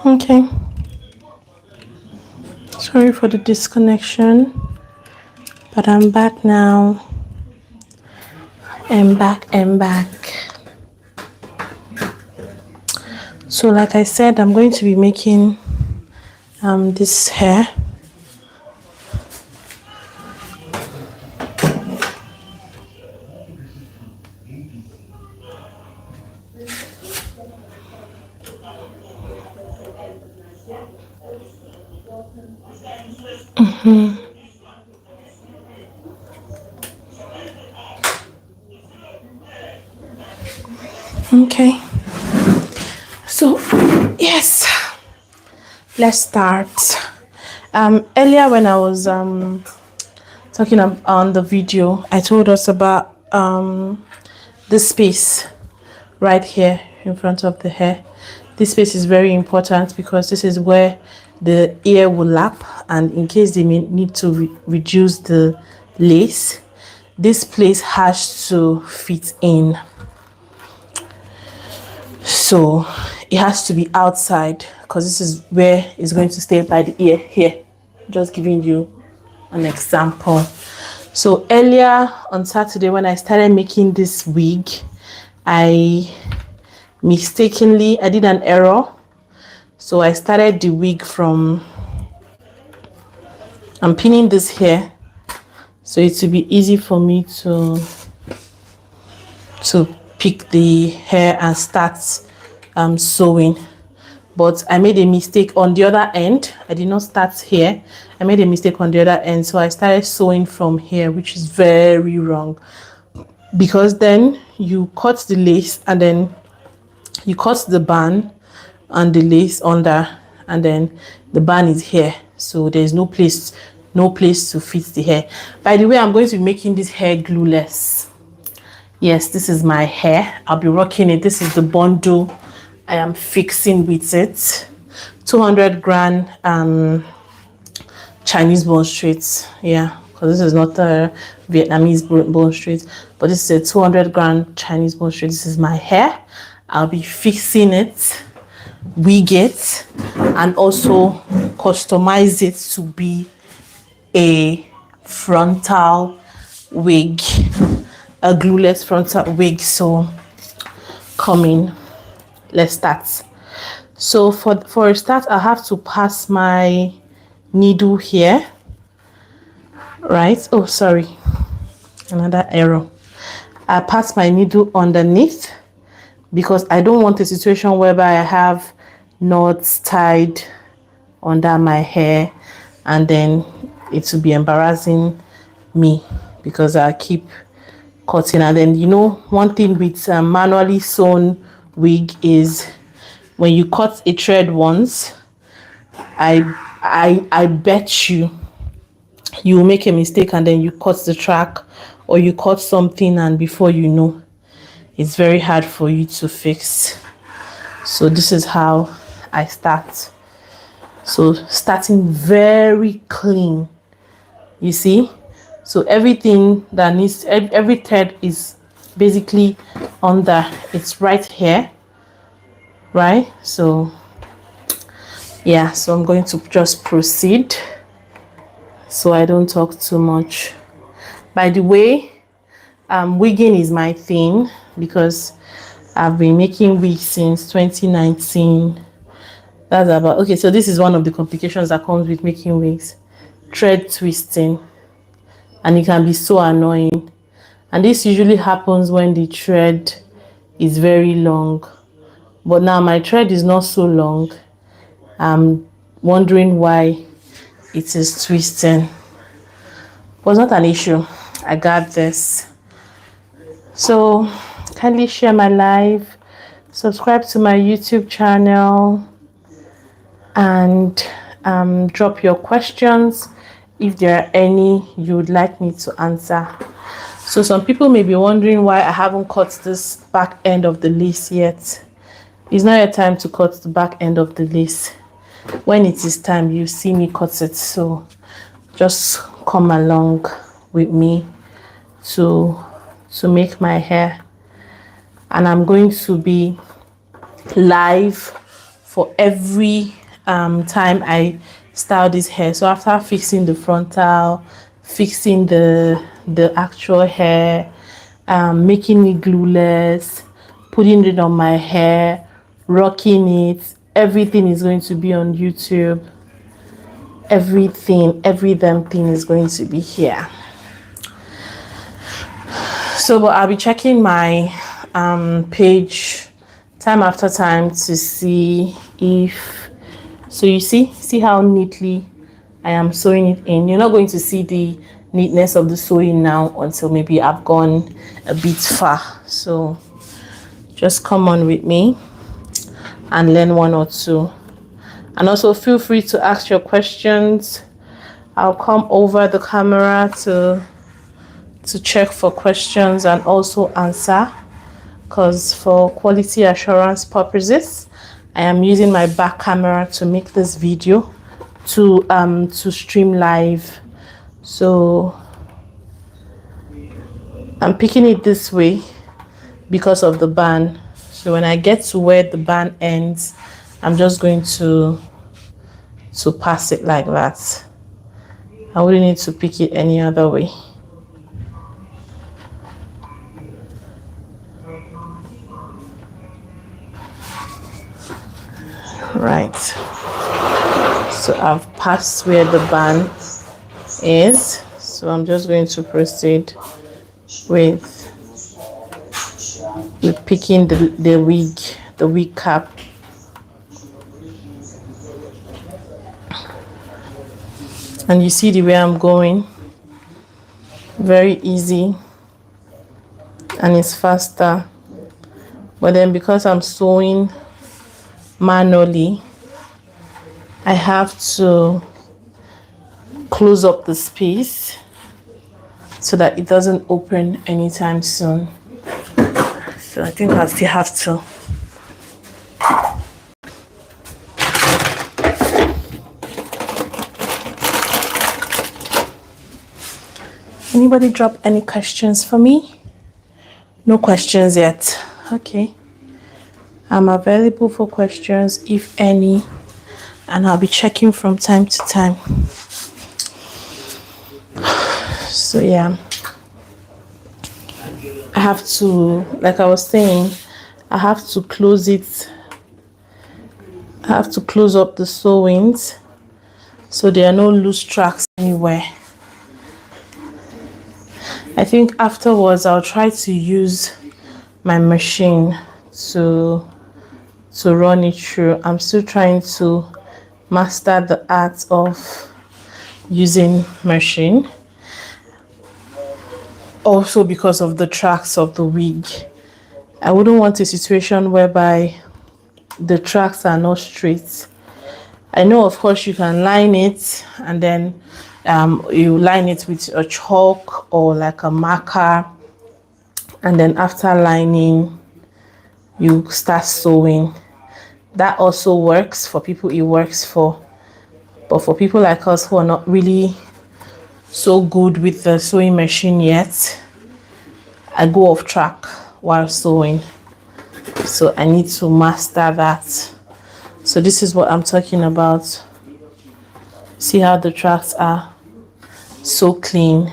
Okay, sorry for the disconnection, but I'm back now. I'm back. So like I said, I'm going to be making this hair. Okay, so yes, let's start. Earlier when I was talking on the video, I told us about this space right here in front of the hair. This space is very important because this is where the ear will lap, and in case they may need to reduce the lace, this place has to fit in. So it has to be outside because this is where it's going to stay by the ear here. Just giving you an example. So earlier on Saturday when I started making this wig, I did an error. So I started the wig from, I'm pinning this here so it will be easy for me to pick the hair and start sewing. But I made a mistake on the other end. I did not start here. I made a mistake on the other end, so I started sewing from here, which is very wrong, because then you cut the lace and then you cut the band and the lace under, and then the band is here, so there's no place to fit the hair. By the way, I'm going to be making this hair glueless. Yes, this is my hair. I'll be rocking it. This is the bundle I am fixing with it. 200 gram Chinese bone straight. Yeah, because this is not a Vietnamese bone straight, but this is a 200 gram Chinese bone straight. This is my hair. I'll be fixing it, wig it, and also customize it to be a frontal wig, a glueless frontal wig. So coming, let's start. So for a start, I have to pass my needle here, right? Oh, sorry, another error. I pass my needle underneath because I don't want a situation whereby I have knots tied under my hair and then it will be embarrassing me because I keep cutting. And then, you know, one thing with manually sewn wig is when you cut a thread once, I bet you will make a mistake and then you cut the track or you cut something, and before you know, it's very hard for you to fix. So this is how I start. So starting very clean, you see. So everything that needs, every thread is basically under, it's right here, right? So yeah, so I'm going to just proceed so I don't talk too much. By the way, wigging is my thing because I've been making wigs since 2019. That's about, okay, so this is one of the complications that comes with making wigs: thread twisting, and it can be so annoying. And this usually happens when the thread is very long, but now my thread is not so long. I'm wondering why it is twisting, but it's not an issue. I got this. So kindly share my live, subscribe to my YouTube channel, and drop your questions if there are any you would like me to answer. So some people may be wondering why I haven't cut this back end of the lace yet. It's not your time to cut the back end of the lace. When it is time, you see me cut it. So just come along with me to make my hair. And I'm going to be live for every time I style this hair. So after fixing the frontal, fixing the actual hair, making it glueless, putting it on my hair, rocking it, everything is going to be on YouTube. Everything, every damn thing is going to be here. So but I'll be checking my page time after time to see if, so you see how neatly I am sewing it in. You're not going to see the neatness of the sewing now until maybe I've gone a bit far. So just come on with me and learn one or two. And also feel free to ask your questions. I'll come over the camera to check for questions and also answer, because for quality assurance purposes I am using my back camera to make this video to stream live. So I'm picking it this way because of the band. So when I get to where the band ends, I'm just going to pass it like that. I wouldn't need to pick it any other way. Right, so I've passed where the band is, so I'm just going to proceed with picking the wig cap. And you see the way I'm going, very easy and it's faster. But then because I'm sewing manually, I have to close up the space so that it doesn't open anytime soon. So I think I'll still have to Anybody drop any questions for me? No questions yet. Okay. I'm available for questions if any, and I'll be checking from time to time. So yeah, I have to, like I was saying, I have to close it. I have to close up the sewings so there are no loose tracks anywhere. I think afterwards I'll try to use my machine to run it through. I'm still trying to master the art of using machine. Also because of the tracks of the wig. I wouldn't want a situation whereby the tracks are not straight. I know of course you can line it and then you line it with a chalk or like a marker, and then after lining you start sewing. That also works for people, it works for. But for people like us who are not really so good with the sewing machine yet, I go off track while sewing. So I need to master that. So this is what I'm talking about. See how the tracks are so clean.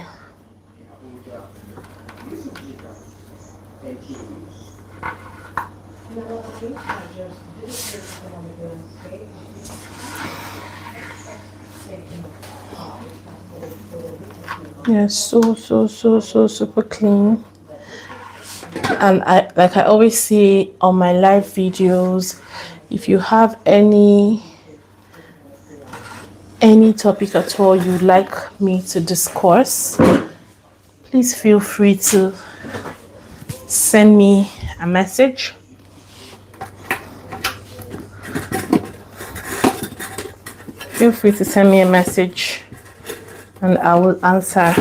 Yeah, so super clean. And I always say on my live videos, if you have any topic at all you'd like me to discuss, please feel free to send me a message. Feel free to send me a message and I will answer.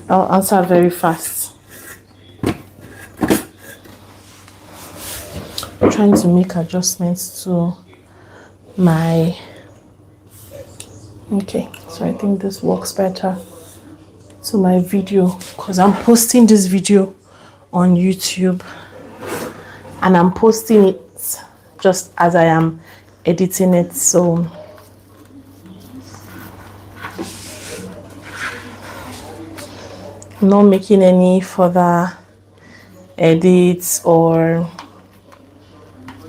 I'll answer very fast. I'm trying to make adjustments to my... Okay, so I think this works better to my video because I'm posting this video on YouTube and I'm posting it just as I am editing it. So I'm not making any further edits or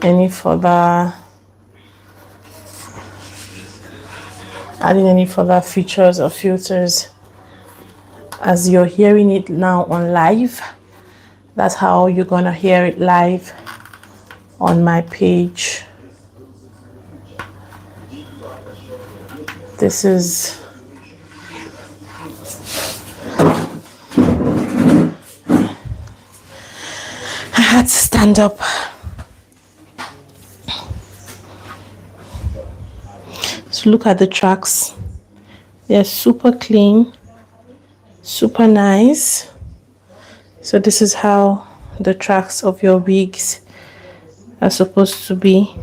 any further adding any further features or filters. As you're hearing it now on live, that's how you're gonna hear it live on my page. This is I had to stand up. So look at the tracks. They're super clean, super nice. So this is how the tracks of your wigs are supposed to be.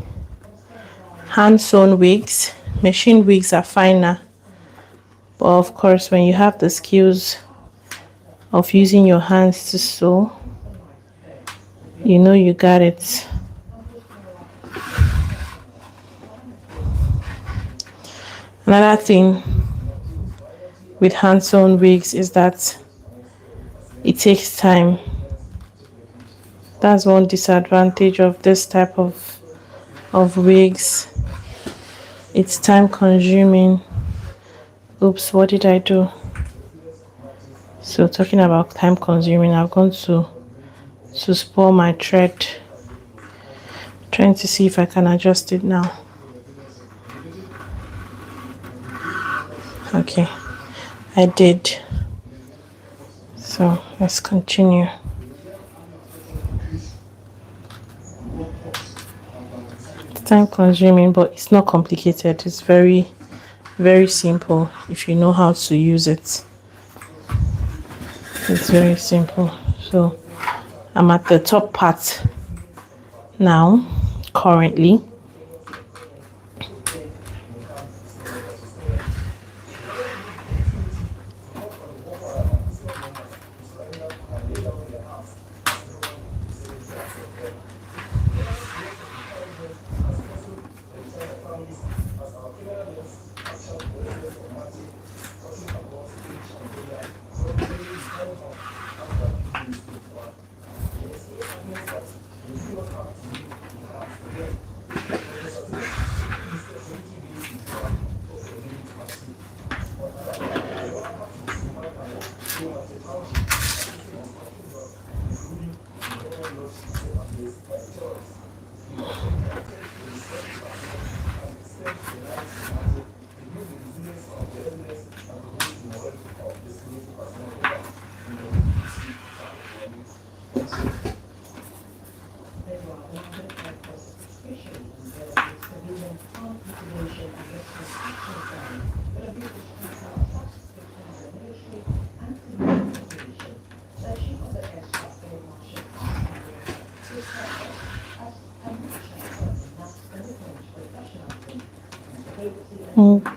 Hand sewn wigs. Machine wigs are finer, but of course when you have the skills of using your hands to sew, you know you got it. Another thing with hand sewn wigs is that it takes time. That's one disadvantage of this type of wigs. It's time consuming. Oops, what did I do? So talking about time consuming, I've gone to spoil my thread. Trying to see if I can adjust it now. Okay, I did. So let's continue. It's time consuming, but it's not complicated. It's very, very simple if you know how to use it. It's very simple. So I'm at the top part now, currently.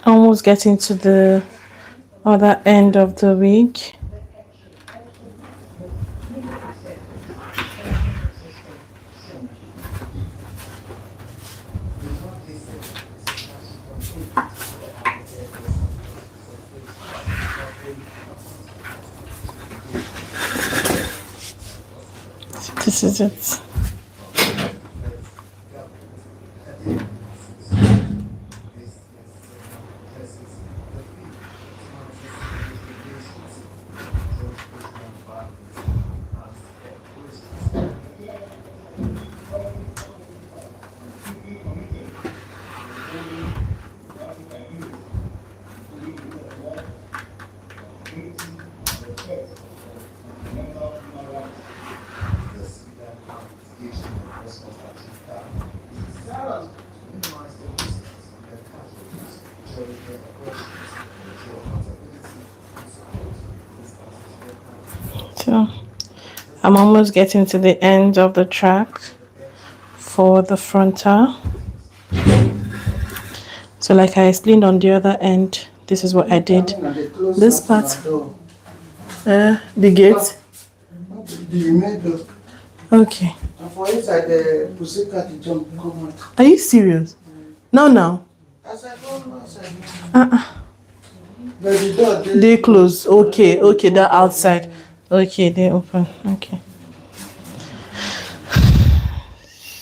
Almost getting to the other end of the wig. This is it. So I'm almost getting to the end of the track for the frontal. So like I explained on the other end, this is what I did. This part, the gate. Okay. And for inside the pussycat jump come out. Are you serious? No, no. As I go outside. Uh-uh. But the door They close. Okay, okay, they're outside. Okay, they open. Okay.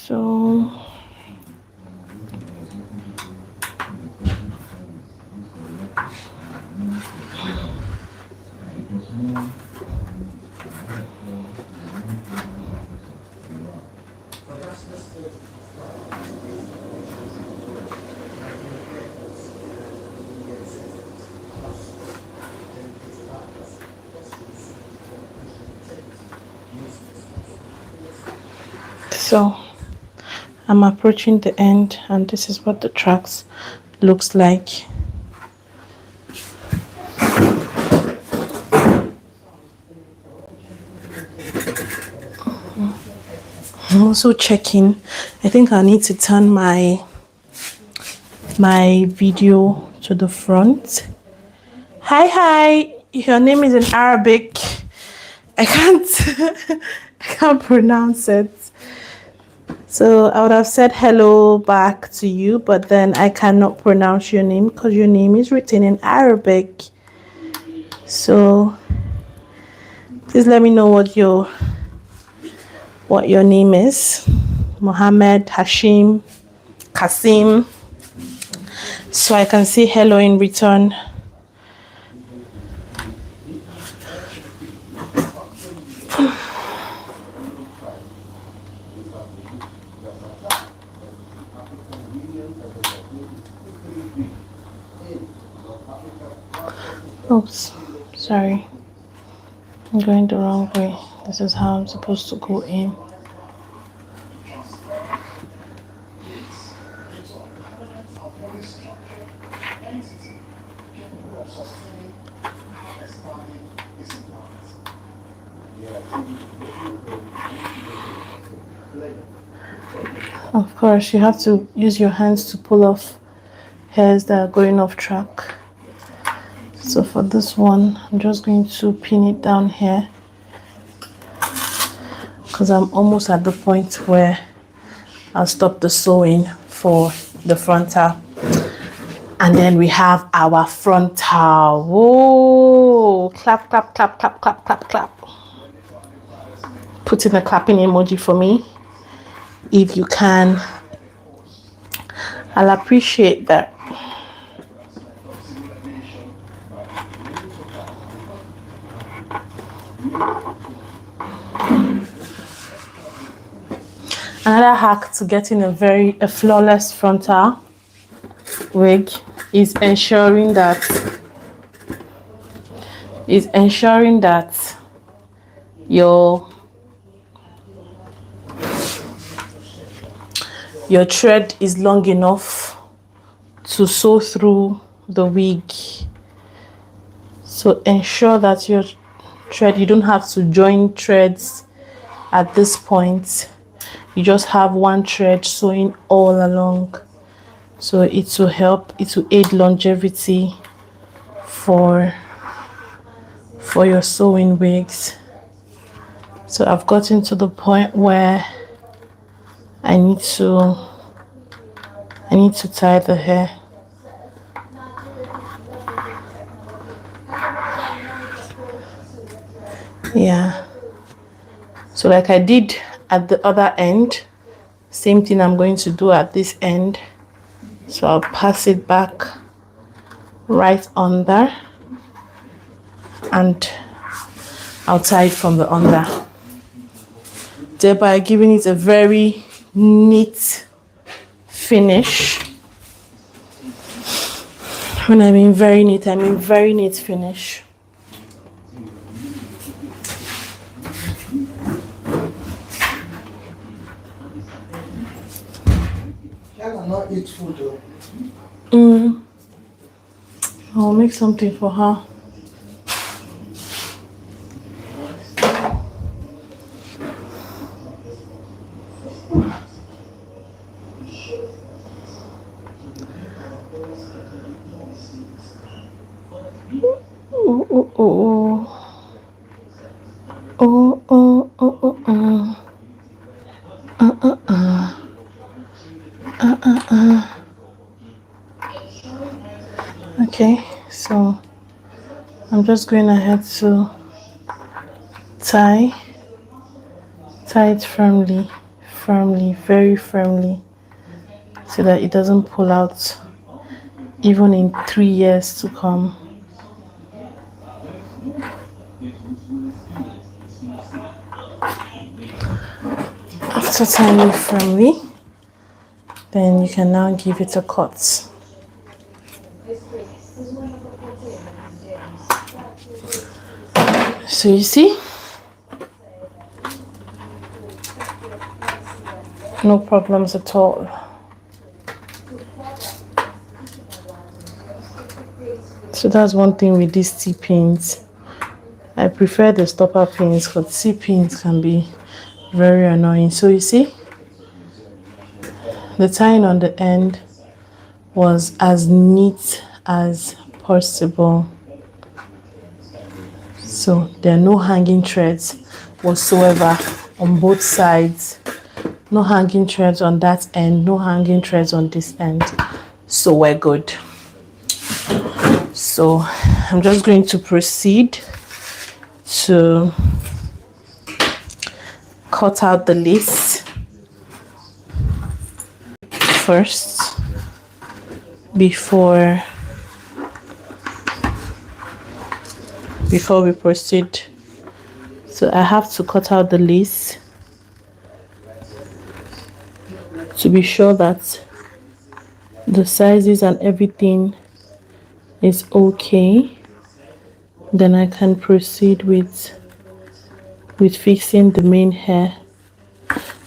So so I'm approaching the end, and this is what the tracks looks like. I'm also checking. I think I need to turn my video to the front. Hi, your name is in Arabic. I can't I can't pronounce it. So I would have said hello back to you, but then I cannot pronounce your name because your name is written in Arabic. So please let me know what your name is. Mohammed, Hashim, Kasim. So I can say hello in return. Oops, sorry. I'm going the wrong way. This is how I'm supposed to go in. Of course, you have to use your hands to pull off hairs that are going off track. So for this one, I'm just going to pin it down here because I'm almost at the point where I'll stop the sewing for the frontal. And then we have our frontal. Whoa! Clap, clap, clap, clap, clap, clap, clap. Put in a clapping emoji for me if you can. I'll appreciate that. Another hack to getting a flawless frontal wig is ensuring that your thread is long enough to sew through the wig. So ensure that your thread, you don't have to join threads at this point. You just have one thread sewing all along. So it will aid longevity for your sewing wigs. So I've gotten to the point where I need to tie the hair. Yeah. So like I did at the other end, same thing I'm going to do at this end. So I'll pass it back right under and I'll tie it from the under, thereby giving it a very neat finish. When I mean very neat, I mean very neat finish. Not eat food though. I'll make something for her. Oh. Okay, so I'm just going ahead to tie it firmly, very firmly, so that it doesn't pull out even in 3 years to come. After tying it firmly, then you can now give it a cut. So you see, no problems at all. So that's one thing with these T-pins. I prefer the stopper pins because T-pins can be very annoying. So you see, the tying on the end was as neat as possible. So there are no hanging threads whatsoever on both sides. No hanging threads on that end, no hanging threads on this end. So we're good. So I'm just going to proceed to cut out the lace first before we proceed. So I have to cut out the lace to be sure that the sizes and everything is okay. Then I can proceed with fixing the main hair.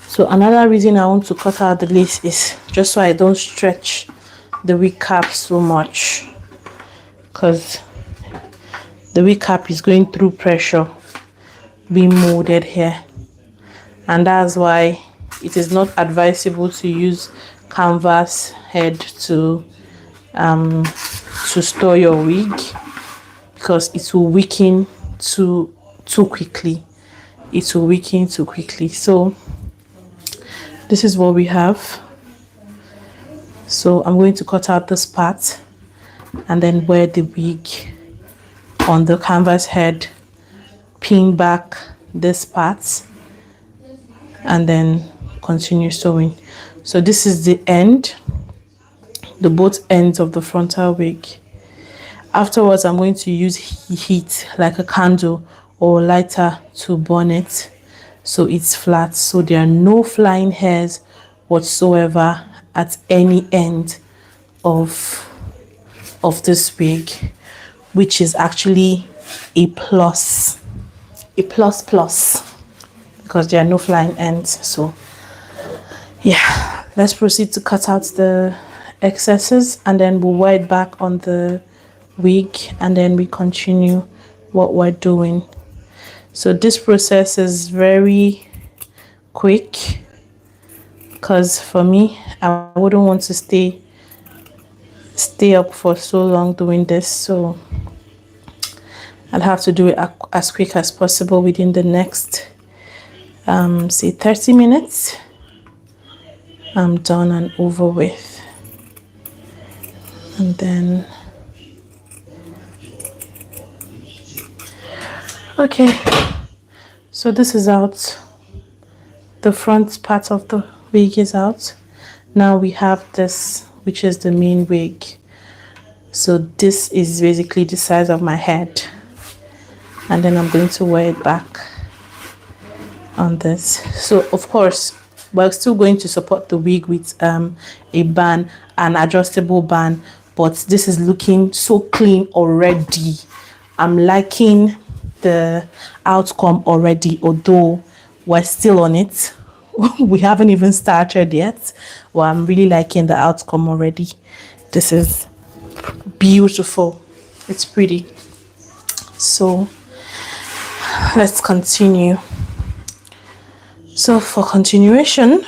So another reason I want to cut out the lace is just so I don't stretch the wig cap so much, because the wig cap is going through pressure being molded here, and that's why it is not advisable to use canvas head to store your wig, because it will weaken too quickly. It will weaken too quickly. So this is what we have. So I'm going to cut out this part and then wear the wig on the canvas head, pin back this part, and then continue sewing. So this is the end, the both ends of the frontal wig. Afterwards, I'm going to use heat like a candle or lighter to burn it so it's flat, so there are no flying hairs whatsoever at any end of this wig, which is actually a plus, because there are no flying ends. So yeah, let's proceed to cut out the excesses and then we'll wear it back on the wig and then we continue what we're doing. So this process is very quick because for me, I wouldn't want to stay up for so long doing this, so I'll have to do it as quick as possible within the next say 30 minutes. I'm done and over with. And then okay, so this is out. The front part of the wig is out. Now we have this, which is the main wig. So this is basically the size of my head, and then I'm going to wear it back on this. So of course we're still going to support the wig with a band, an adjustable band, but this is looking so clean already. I'm liking the outcome already, although we're still on it. We haven't even started yet. Well, I'm really liking the outcome already. This is beautiful. It's pretty. So let's continue. So for continuation,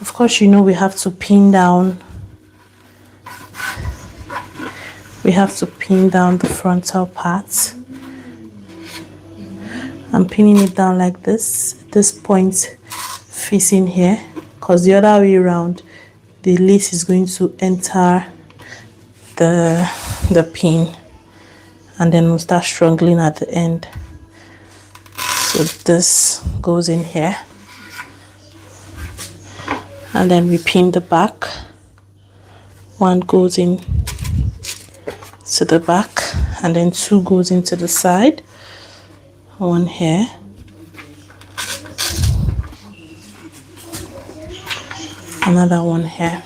of course, you know, we have to pin down the frontal part. I'm pinning it down like this point facing here, because the other way around the lace is going to enter the pin, and then we'll start strangling at the end. So this goes in here, and then we pin the back. One goes in to the back, and then two goes into the side. One here, another one here.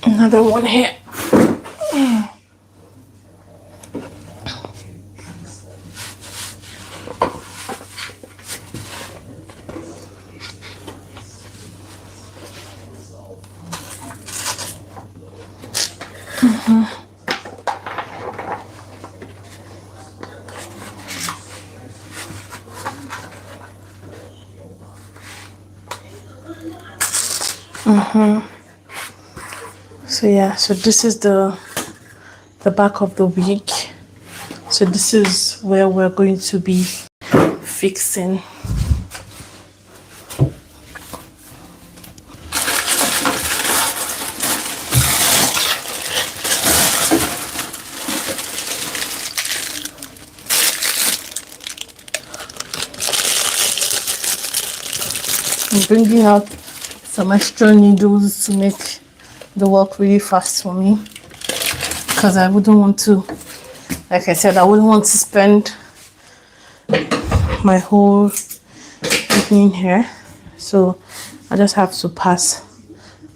Another one here. So yeah, so this is the back of the wig. So this is where we're going to be fixing. I'm bringing out some extra needles to make the work really fast for me, because I wouldn't want to, like I said, I wouldn't want to spend my whole evening here. So I just have to pass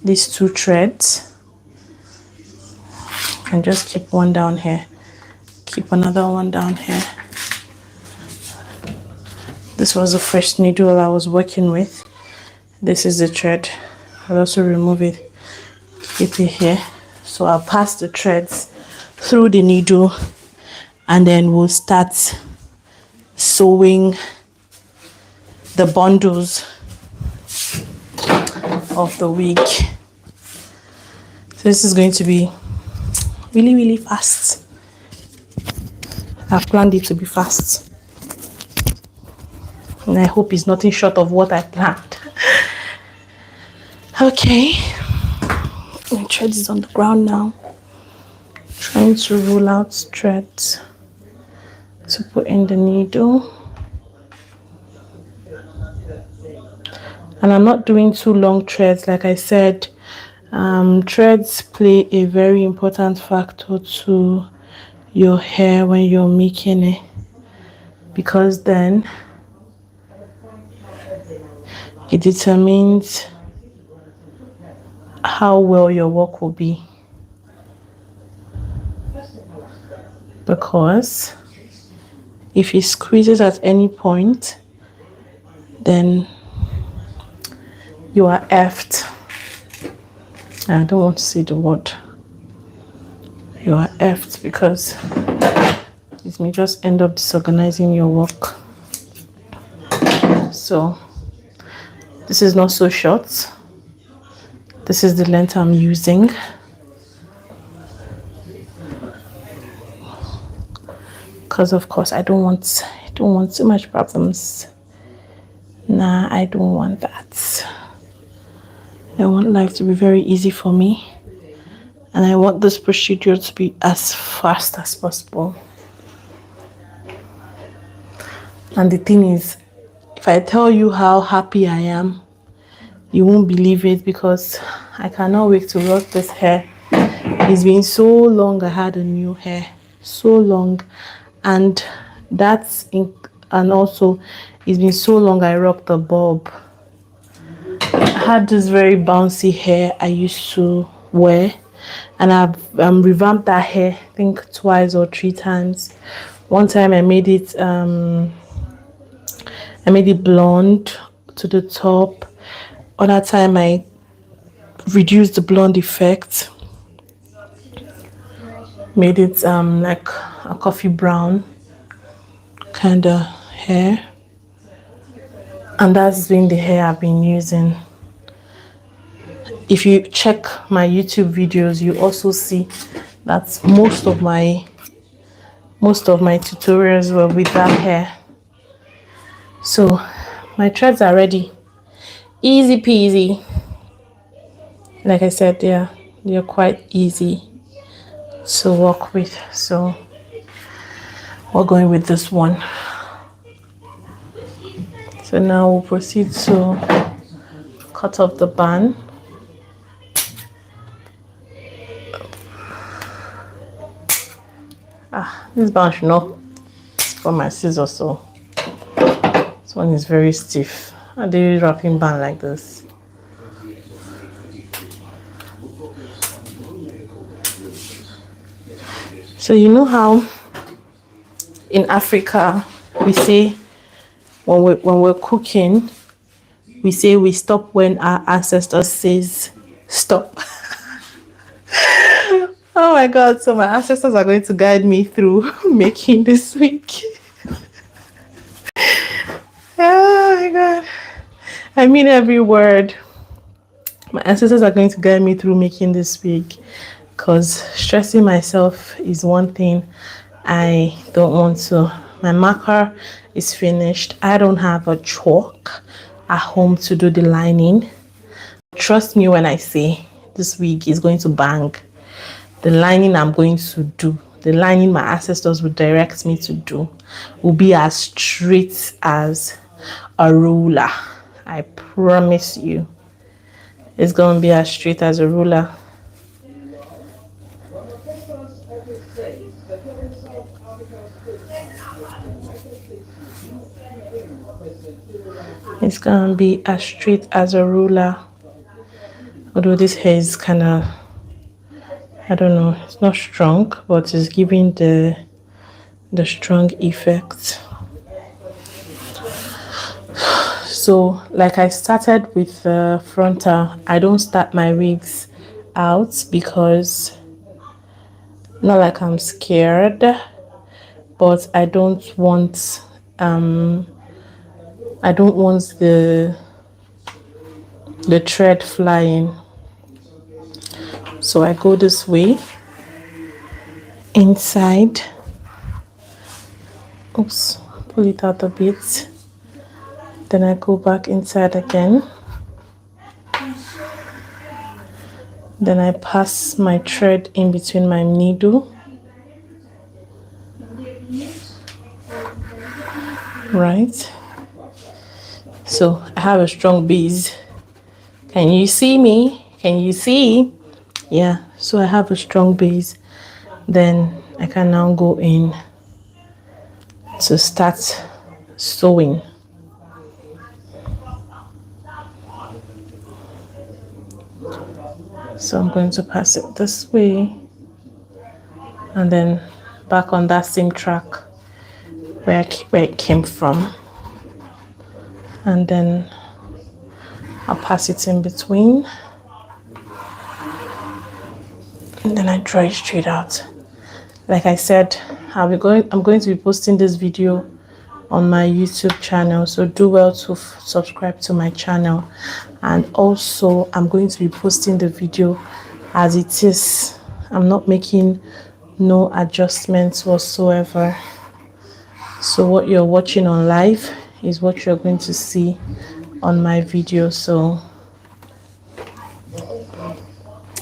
these two threads and just keep one down here, keep another one down here. This was the first needle I was working with. This is the thread. I'll also remove it, keep it here. So I'll pass the threads through the needle, and then we'll start sewing the bundles of the wig. So this is going to be really fast. I've planned it to be fast, and I hope it's nothing short of what I planned. Okay, my thread is on the ground now. Trying to roll out threads to put in the needle. And I'm not doing too long threads. Like I said, threads play a very important factor to your hair when you're making it, because then it determines how well your work will be. Because if it squeezes at any point, then you are effed. I don't want to say the word. You are effed, because it may just end up disorganizing your work. So this is not so short. This is the length I'm using. Because of course I don't want too much problems. Nah, I don't want that. I want life to be very easy for me, and I want this procedure to be as fast as possible. And the thing is, if I tell you how happy I am, you won't believe it, because I cannot wait to rock this hair. It's been so long I had a new hair, so long, and also it's been so long I rocked the bob. I had this very bouncy hair I used to wear, and I've revamped that hair I think twice or three times. One time I made it blonde to the top. Other time I reduced the blonde effect, made it like a coffee brown kind of hair, and that's been the hair I've been using. If you check my YouTube videos, you also see That's most of my tutorials were with that hair. So my threads are ready. Easy peasy. Like I said, they're quite easy to work with. So we're going with this one. So now we'll proceed to cut off the band. This band should not for my scissors, so this one is very stiff. I did wrapping band like this. So you know how in Africa we say when we're cooking, we say we stop when our ancestors says stop. Oh my god, so my ancestors are going to guide me through making this week. Oh my god, I mean every word. My ancestors are going to guide me through making this week, because stressing myself is one thing I don't want to. My marker is finished. I don't have a chalk at home to do the lining. Trust me when I say this week is going to bang. The lining I'm going to do, the lining my ancestors would direct me to do, will be as straight as a ruler. I promise you. It's going to be as straight as a ruler. It's going to be as straight as a ruler. Although this hair is kind of, I don't know, it's not strong, but it's giving the strong effect. So like I started with the frontal, I don't start my wigs out because, not like I'm scared, but I don't want the thread flying. So I go this way inside. Oops, pull it out a bit. Then I go back inside again. Then I pass my thread in between my needle. Right. So I have a strong base. Can you see me? Can you see? Yeah, so I have a strong base. Then I can now go in to start sewing. So I'm going to pass it this way and then back on that same track where it came from, and then I'll pass it in between, and then I draw it straight out. Like I said, I'm going to be posting this video on my YouTube channel, so do well to subscribe to my channel. And also I'm going to be posting the video as it is. I'm not making no adjustments whatsoever. So what you're watching on live is what you're going to see on my video. So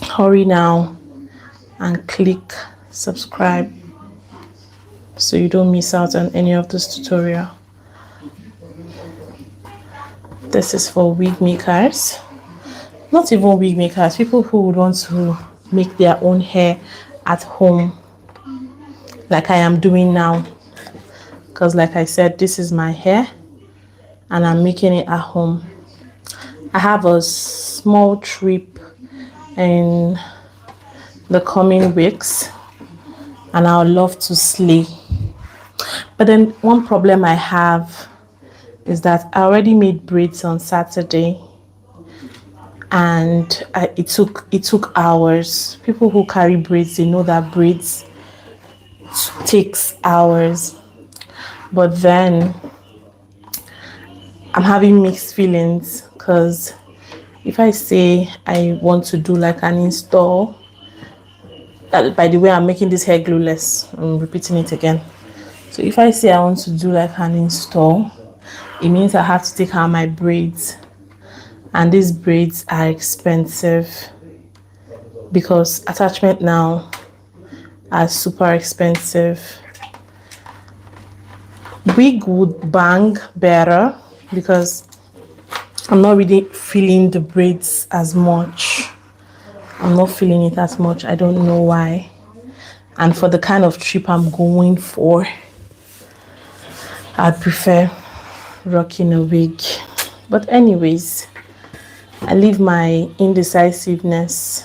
hurry now and click subscribe so you don't miss out on any of this tutorial. This is for wig makers, not even wig makers, people who would want to make their own hair at home like I am doing now, because like I said, this is my hair and I'm making it at home. I have a small trip in the coming weeks and I would love to slay. But then one problem I have is that I already made braids on Saturday and it took hours. People who carry braids, they know that braids takes hours. But then I'm having mixed feelings, because if I say I want to do like an install, by the way, I'm making this hair glueless. I'm repeating it again. So if I say I want to do like an install, it means I have to take out my braids, and these braids are expensive because attachment now are super expensive. Wig would bang better because I'm not really feeling the braids as much. I'm not feeling it as much. I don't know why. And for the kind of trip I'm going for, I'd prefer rocking a wig. But anyways, I leave my indecisiveness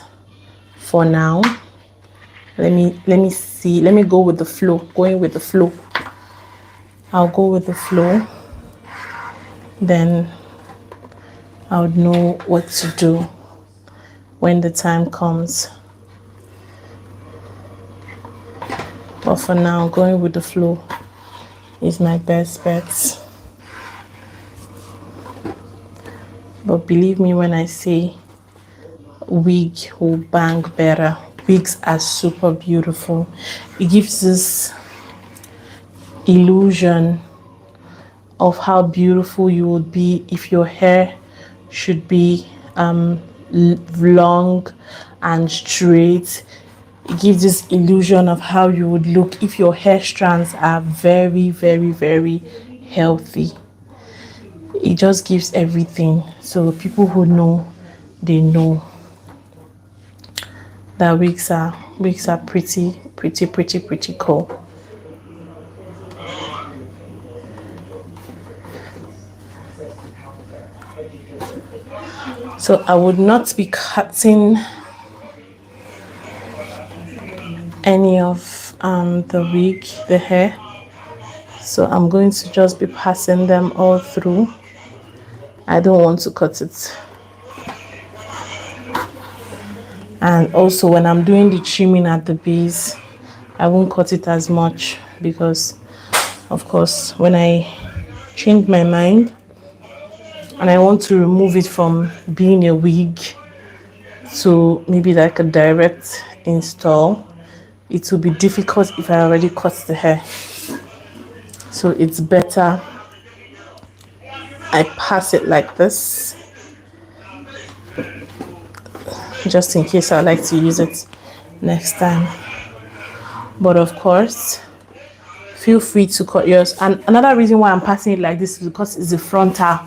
for now. Let me see. Let me go with the flow. Going with the flow. I'll go with the flow. Then I would know what to do when the time comes. But for now, going with the flow is my best bet. But believe me when I say wig will bang better. Wigs are super beautiful. It gives this illusion of how beautiful you would be if your hair should be long and straight. It gives this illusion of how you would look if your hair strands are very, very, very healthy. It just gives everything. So people who know, they know that wigs are pretty cool. So I would not be cutting any of the hair. So I'm going to just be passing them all through. I don't want to cut it. And also when I'm doing the trimming at the base, I won't cut it as much because, of course, when I change my mind and I want to remove it from being a wig to maybe like a direct install, it will be difficult if I already cut the hair. So it's better I pass it like this, just in case I like to use it next time. But of course, feel free to cut yours. And another reason why I'm passing it like this is because it's a frontal,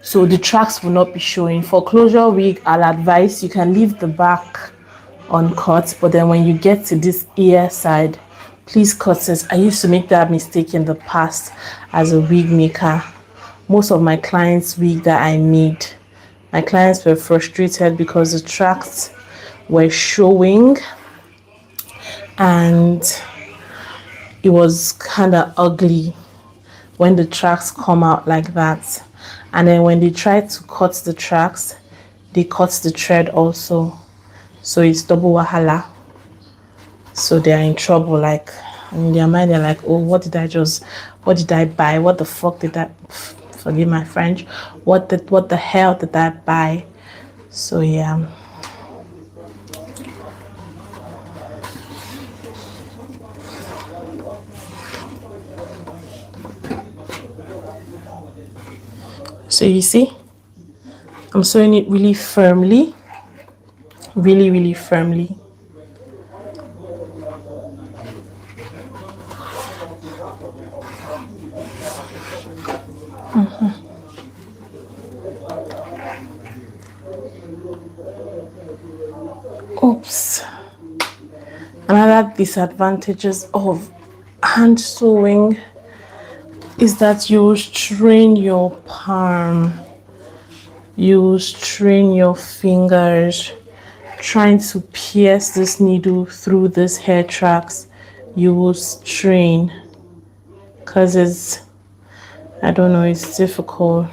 so the tracks will not be showing. For closure wig, I'll advise you can leave the back uncut, but then when you get to this ear side, please cut it. I used to make that mistake in the past as a wig maker. Most of my clients' wig that I made, my clients were frustrated because the tracks were showing and it was kind of ugly when the tracks come out like that. And then when they try to cut the tracks, they cut the thread also. So it's double wahala. So they are in trouble. Like in their mind, they're like, oh, what did I buy? What the fuck did I, forgive my French, what the hell did I buy? So yeah. So you see, I'm sewing it really firmly, really firmly. Oops. Another disadvantages of hand sewing is that you strain your palm, you strain your fingers trying to pierce this needle through this hair tracks. You will strain because it's, I don't know, it's difficult.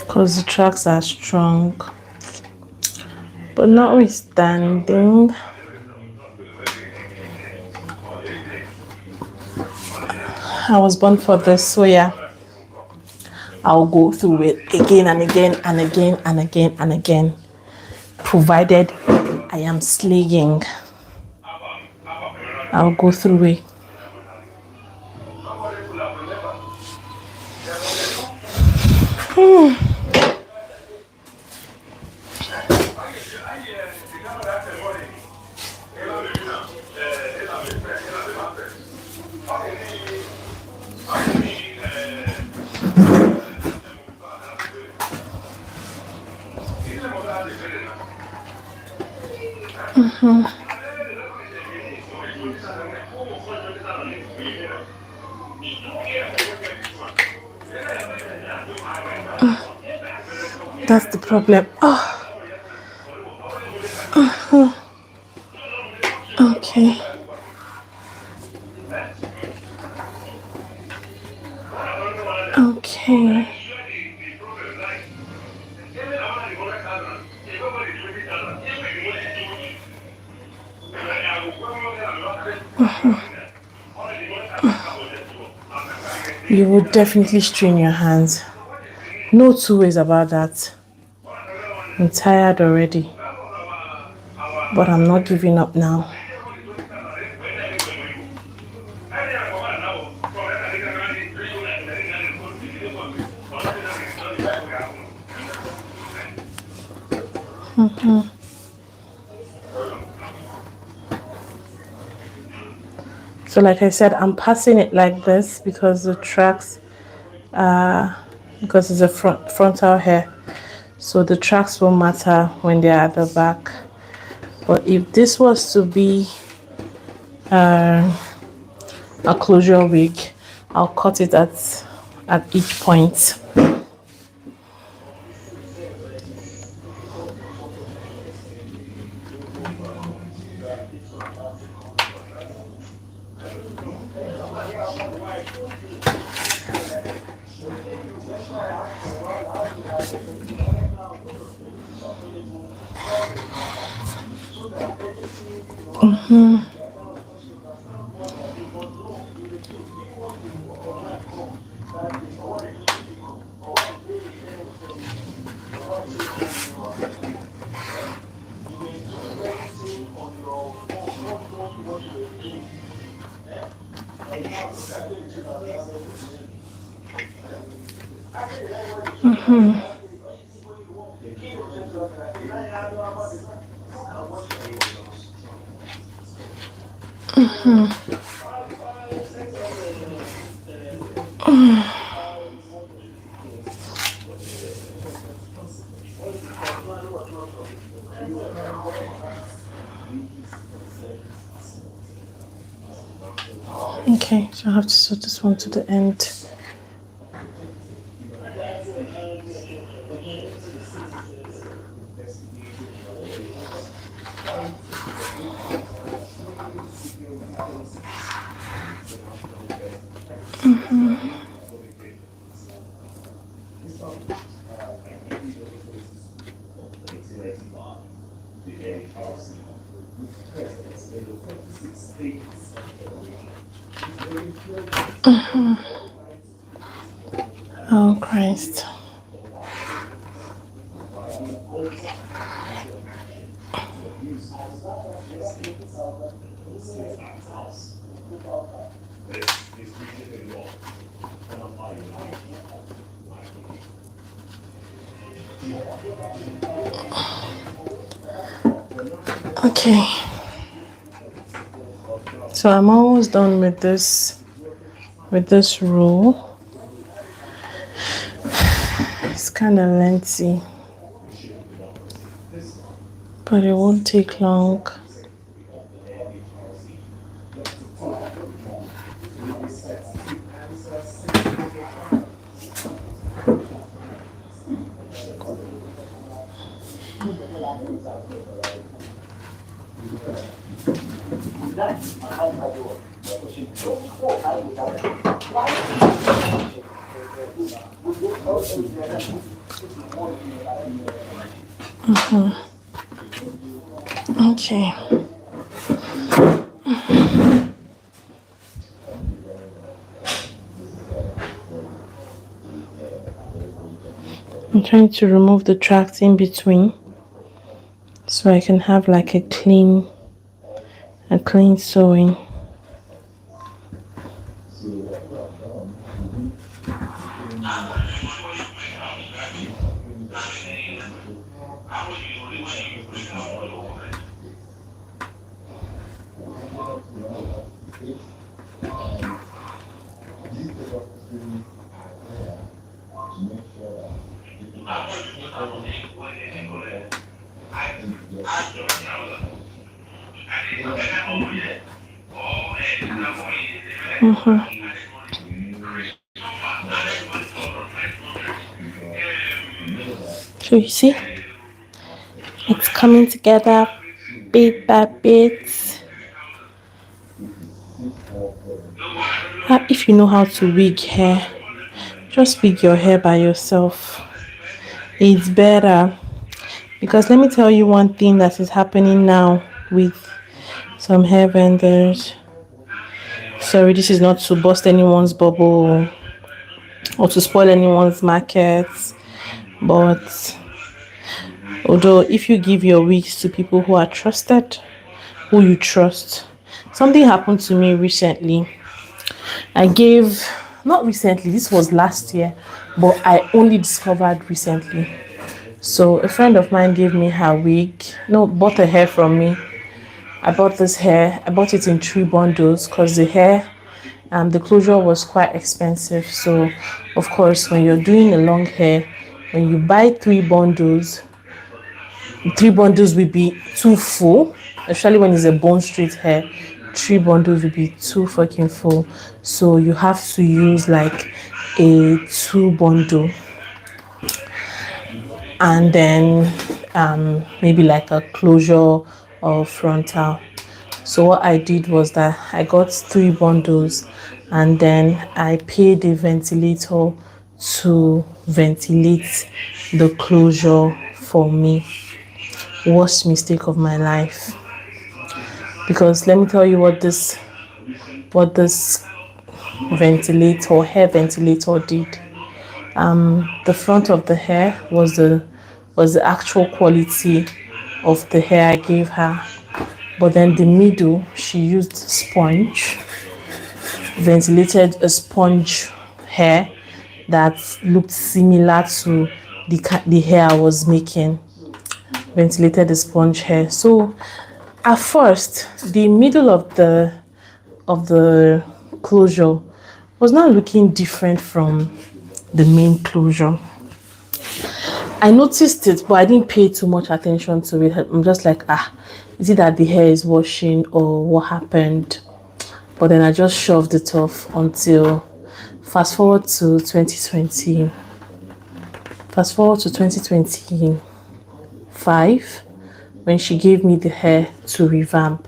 Because the tracks are strong. But notwithstanding, I was born for this, so yeah, I'll go through it again and again and again and again and again, provided I am slaying. I'll go through it. That's the problem. Oh, okay. Okay. You would definitely strain your hands. No two ways about that. I'm tired already, but I'm not giving up now. So like I said, I'm passing it like this because the tracks, because it's a frontal hair, so the tracks won't matter when they're at the back. But if this was to be a closure wig, I'll cut it at each point. Okay, so I have to sew this one to the end. Oh Christ. Okay, so I'm almost done with this roll. It's kind of lengthy, but it won't take long. Okay. trying to remove the tracks in between so I can have like a clean sewing. So you see, it's coming together bit by bit. If you know how to wig hair, just wig your hair by yourself. It's better, because let me tell you one thing that is happening now with some hair vendors. Sorry, this is not to bust anyone's bubble or to spoil anyone's market, but although if you give your wigs to people who are trusted, who you trust. Something happened to me recently. Not recently, this was last year, but I only discovered recently. So a friend of mine gave me her wig. No, bought her hair from me. I bought this hair. I bought it in 3 bundles because the hair the closure was quite expensive. So of course, when you're doing a long hair, when you buy 3 bundles will be too full, especially when it's a bone straight hair. 3 bundles will be too fucking full, so you have to use like a 2 bundle and then maybe like a closure or frontal. So what I did was that I got 3 bundles and then I paid a ventilator to ventilate the closure for me. Worst mistake of my life, because let me tell you what this hair ventilator did. The front of the hair was the actual quality of the hair I gave her, but then the middle she used sponge, ventilated a sponge hair that looked similar to the hair I was making. Ventilated the sponge hair. So at first, the middle of the closure was not looking different from the main closure. I noticed it, but I didn't pay too much attention to it. I'm just like, is it that the hair is washing or what happened? But then I just shoved it off until fast forward to 2025, when she gave me the hair to revamp.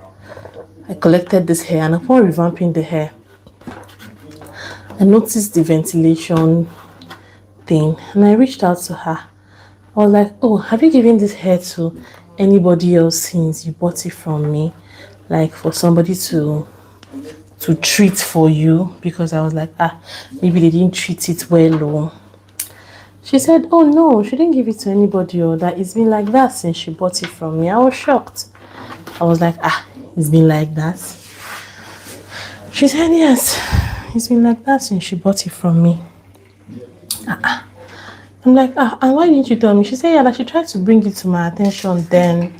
I collected this hair, and upon revamping the hair, I noticed the ventilation thing, and I reached out to her. I was like, oh, have you given this hair to anybody else since you bought it from me? Like for somebody to treat for you? Because I was like, maybe they didn't treat it well. Or she said, oh no, she didn't give it to anybody, or that it's been like that since she bought it from me. I was shocked. I was like, it's been like that. She said, yes, it's been like that since she bought it from me. I'm like, and why didn't you tell me? She said, yeah, that she tried to bring it to my attention then,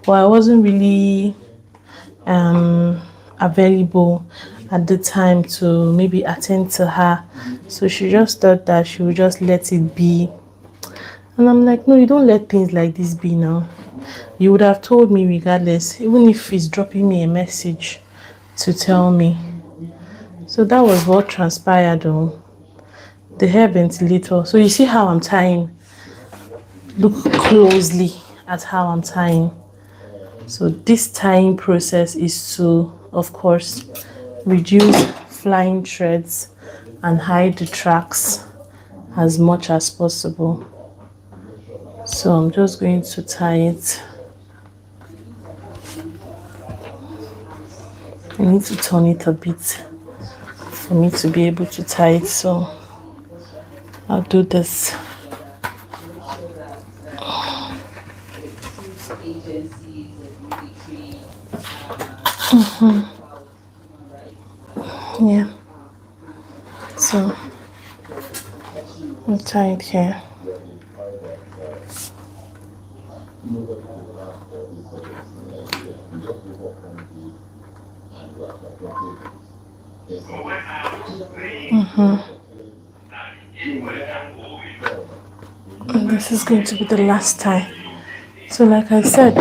but I wasn't really available at the time to maybe attend to her. So she just thought that she would just let it be. And I'm like, no, you don't let things like this be now. You would have told me regardless, even if it's dropping me a message to tell me. So that was what transpired though. The hair ventilator. So you see how I'm tying. Look closely at how I'm tying. So this tying process is to, of course, reduce flying threads and hide the tracks as much as possible. So I'm just going to tie it. I need to turn it a bit for me to be able to tie it. So I'll do this. Yeah. So I'm tied here. And this is going to be the last tie. So like I said,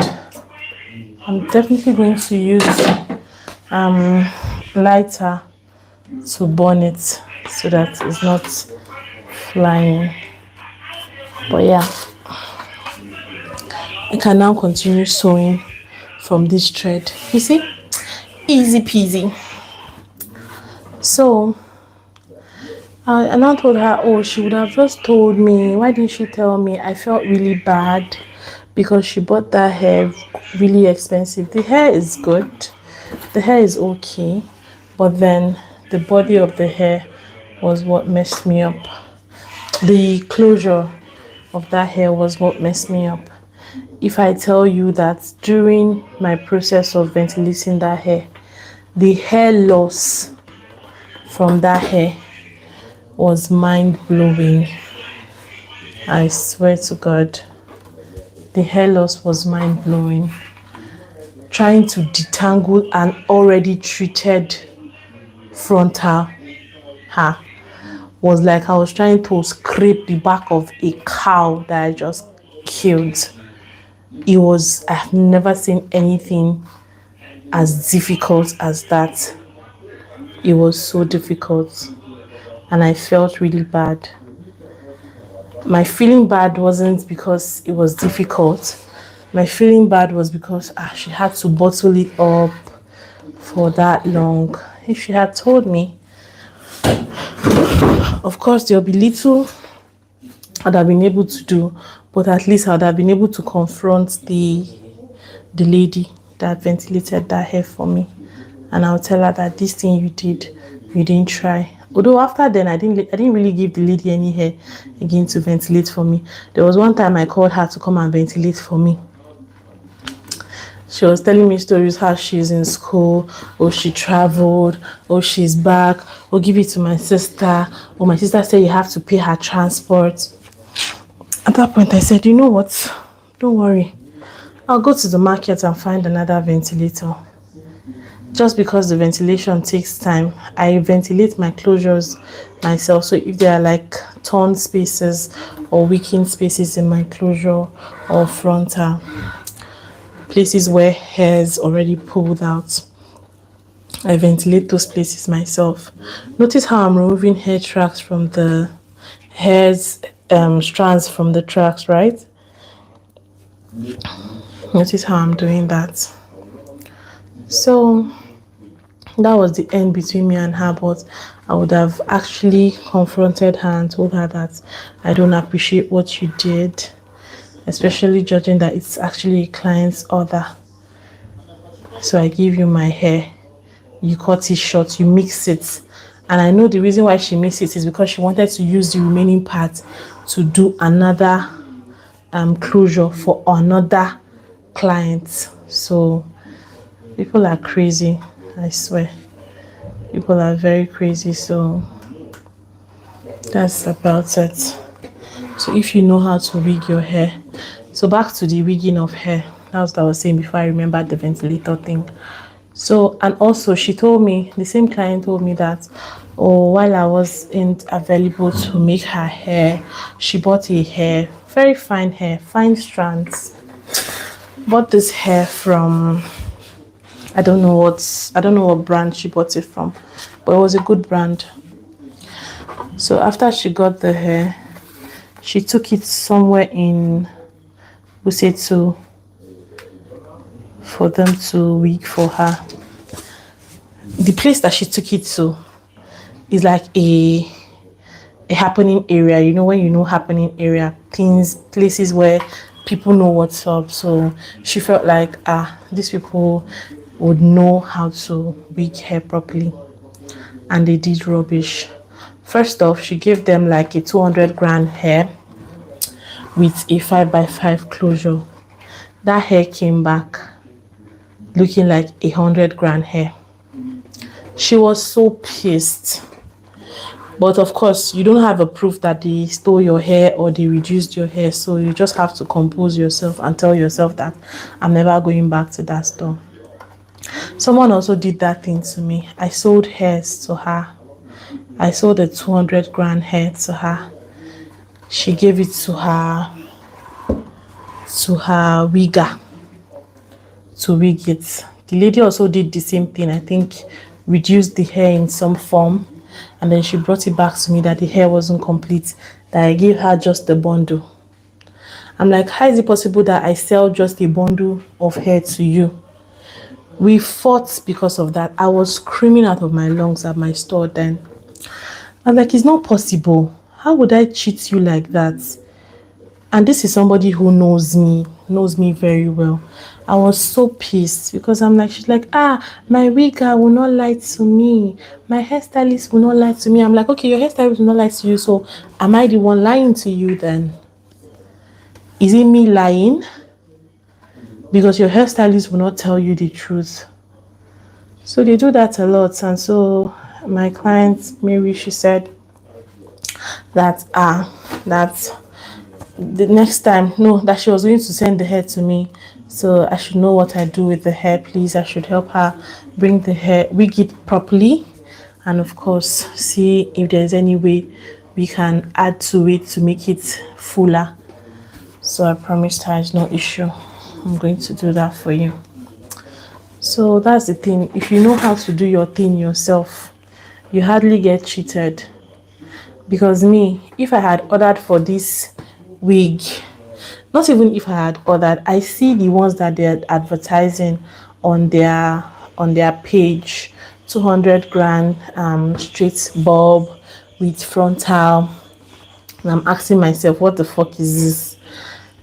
I'm definitely going to use lighter to burn it so that it's not flying. But yeah, I can now continue sewing from this thread. You see, easy peasy. So I now told her, oh, she would have just told me. Why didn't she tell me? I felt really bad because she bought that hair really expensive. The hair is good, the hair is okay, but then the body of the hair was what messed me up. The closure of that hair was what messed me up. If I tell you that during my process of ventilating that hair, the hair loss from that hair was mind-blowing. I swear to God, the hair loss was mind-blowing. Trying to detangle an already treated frontal hair was like I was trying to scrape the back of a cow that I just killed. I've never seen anything as difficult as that. It was so difficult and I felt really bad. My feeling bad wasn't because it was difficult. My feeling bad was because she had to bottle it up for that long. If she had told me, of course there'll be little I'd have been able to do, but at least I'd have been able to confront the lady that ventilated that hair for me, and I'll tell her that this thing you did, you didn't try. Although after then I didn't really give the lady any hair again to ventilate for me. There was one time I called her to come and ventilate for me. She was telling me stories how she's in school, or she traveled, or she's back, or give it to my sister, or my sister said you have to pay her transport. At that point I said, you know what, don't worry, I'll go to the market and find another ventilator. Just because the ventilation takes time, I ventilate my closures myself. So if there are like torn spaces or weakened spaces in my closure or frontal, places where hair's already pulled out, I ventilate those places myself. Notice how I'm removing hair tracks from the hair's strands from the tracks, right? Notice how I'm doing that. So that was the end between me and her, but I would have actually confronted her and told her that I don't appreciate what you did, especially judging that it's actually a client's order. So I give you my hair, you cut it short, you mix it, and I know the reason why she mixed it is because she wanted to use the remaining part to do another closure for another client. So people are crazy, I swear. People are very crazy. So that's about it. So if you know how to wig your hair, so back to the wigging of hair, that's what I was saying before I remembered the ventilator thing. So, and also she told me, the same client told me that, oh, while I wasn't available to make her hair, she bought a hair, very fine hair, fine strands. Bought this hair from, I don't know what brand she bought it from, but it was a good brand. So after she got the hair, she took it somewhere in Busetu for them to wig for her. The place that she took it to is like a happening area. You know, when you know happening area, places where people know what's up. So she felt like these people would know how to wig hair properly, and they did rubbish. First off, she gave them like a 200 grand hair with a 5x5 closure. That hair came back looking like 100 grand hair. She was so pissed. But of course, you don't have a proof that they stole your hair or they reduced your hair. So you just have to compose yourself and tell yourself that I'm never going back to that store. Someone also did that thing to me. I sold hairs to her. I sold a 200 grand hair to her. She gave it to her wigger to wig it. The lady also did the same thing. I think reduced the hair in some form, and then she brought it back to me that the hair wasn't complete, that I gave her just a bundle. I'm like, how is it possible that I sell just a bundle of hair to you? We fought because of that. I was screaming out of my lungs at my store then. I'm like, it's not possible. How would I cheat you like that? And this is somebody who knows me very well. I was so pissed because I'm like, she's like, my wigger will not lie to me. My hairstylist will not lie to me. I'm like, okay, your hairstylist will not lie to you. So am I the one lying to you then? Is it me lying? Because your hairstylist will not tell you the truth. So they do that a lot. And so my client, Mary, she said that, that the next time, no, that she was going to send the hair to me, so I should know what I do with the hair. Please, I should help her bring the hair, wig it properly, and of course see if there's any way we can add to it to make it fuller. So I promised her it's no issue. I'm going to do that for you. So that's the thing. If you know how to do your thing yourself, you hardly get cheated. Because me, if I had ordered for this wig, not even if I had ordered, I see the ones that they're advertising on their page, 200 grand straight bob with frontal, and I'm asking myself, what the fuck is this?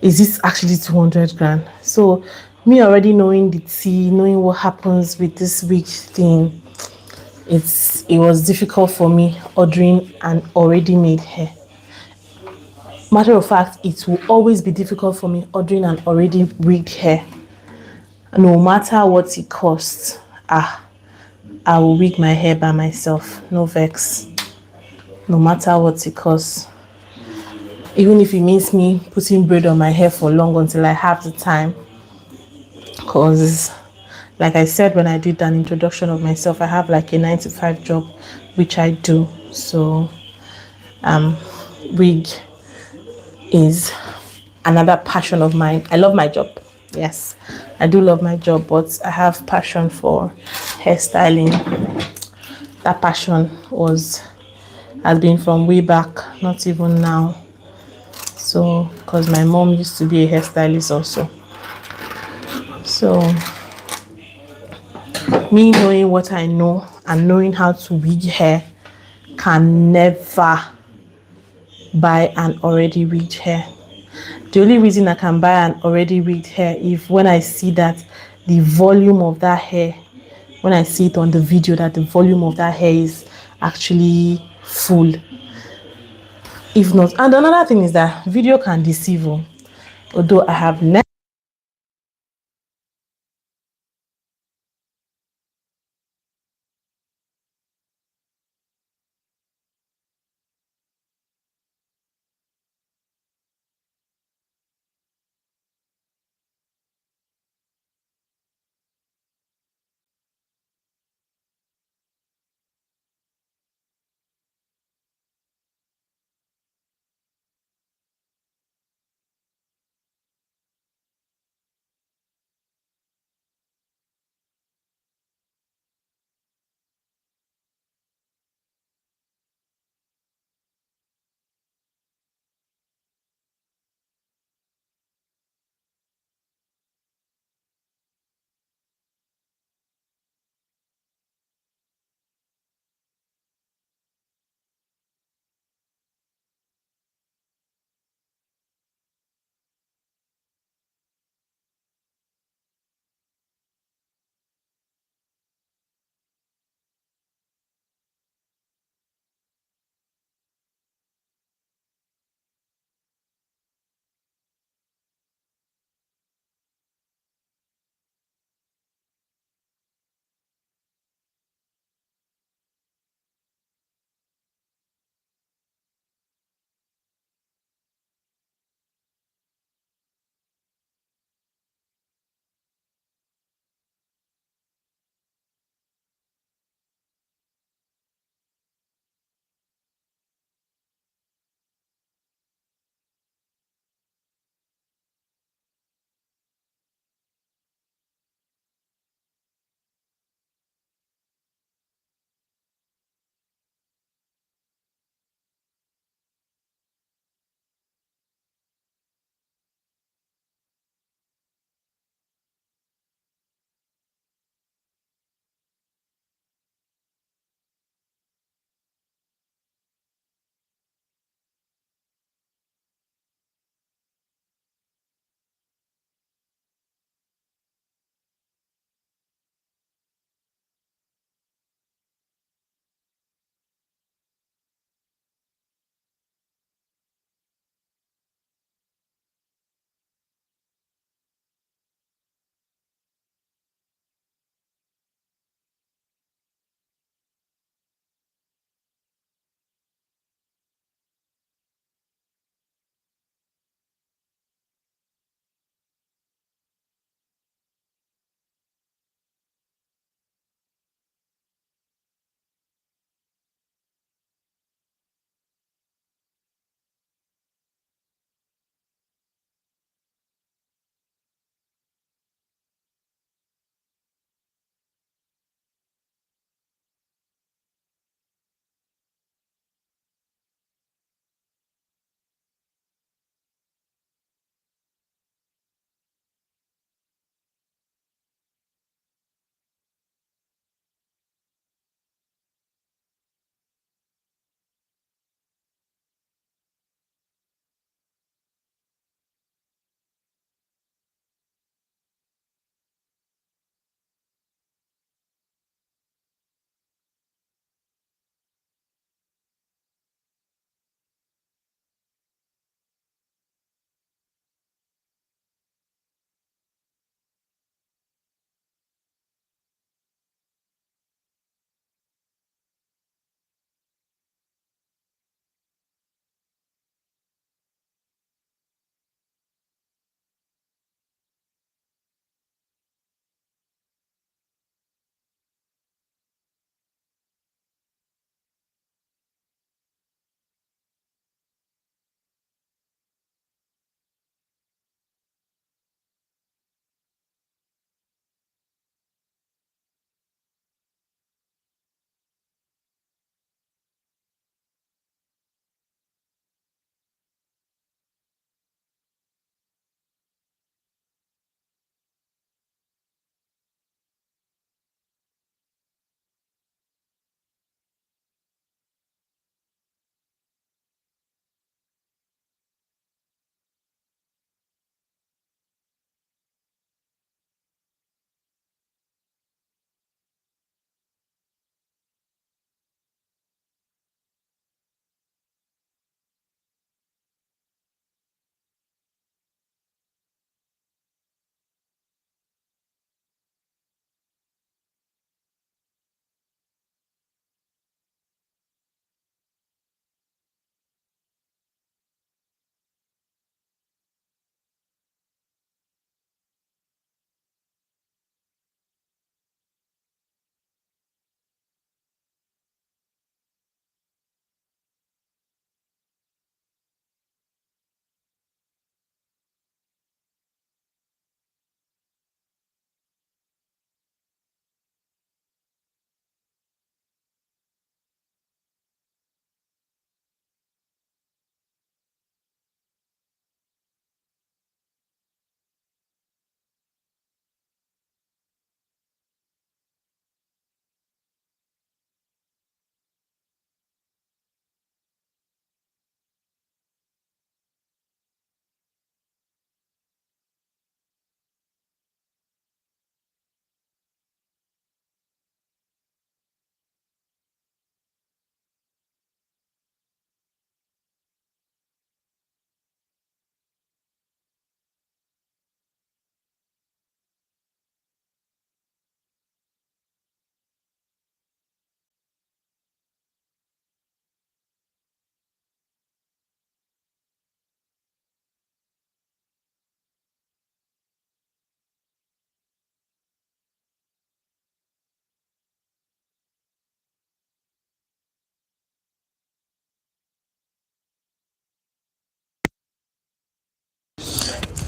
Is this actually 200 grand? So me already knowing the tea, knowing what happens with this wig thing, it was difficult for me ordering an already made hair. Matter of fact, it will always be difficult for me ordering an already rigged hair. No matter what it costs, I will wig my hair by myself. No vex. No matter what it costs. Even if it means me putting braid on my hair for long until I have the time. Because, like I said when I did an introduction of myself, I have like a 9 to 5 job, which I do. So, wig is another passion of mine. I love my job. Yes, I do love my job, but I have passion for hairstyling. That passion has been from way back, not even now. So, because my mom used to be a hairstylist also. So, me knowing what I know and knowing how to wig hair can never buy an already wigged hair. The only reason I can buy an already wigged hair if when I see that the volume of that hair, when I see it on the video that the volume of that hair is actually full. If not, and another thing is that video can deceive. Although I have never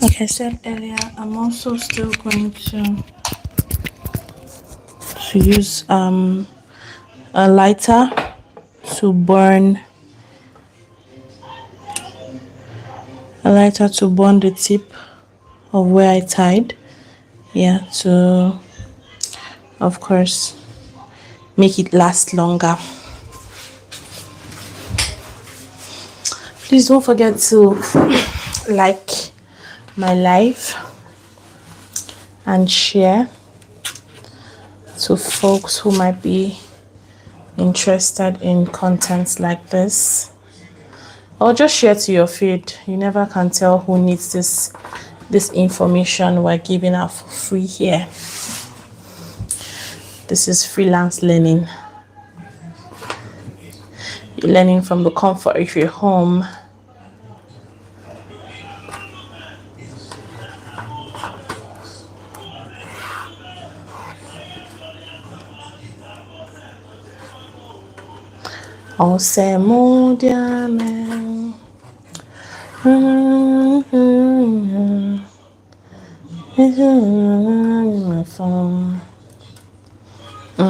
Like I said earlier, I'm also still going to use a lighter to burn the tip of where I tied. Yeah, to of course make it last longer. Please don't forget to like my live and share to folks who might be interested in content like this, or just share to your feed. You never can tell who needs this information we're giving out for free here. This is freelance learning. You're learning from the comfort of your home. Ose mudiame. My phone. I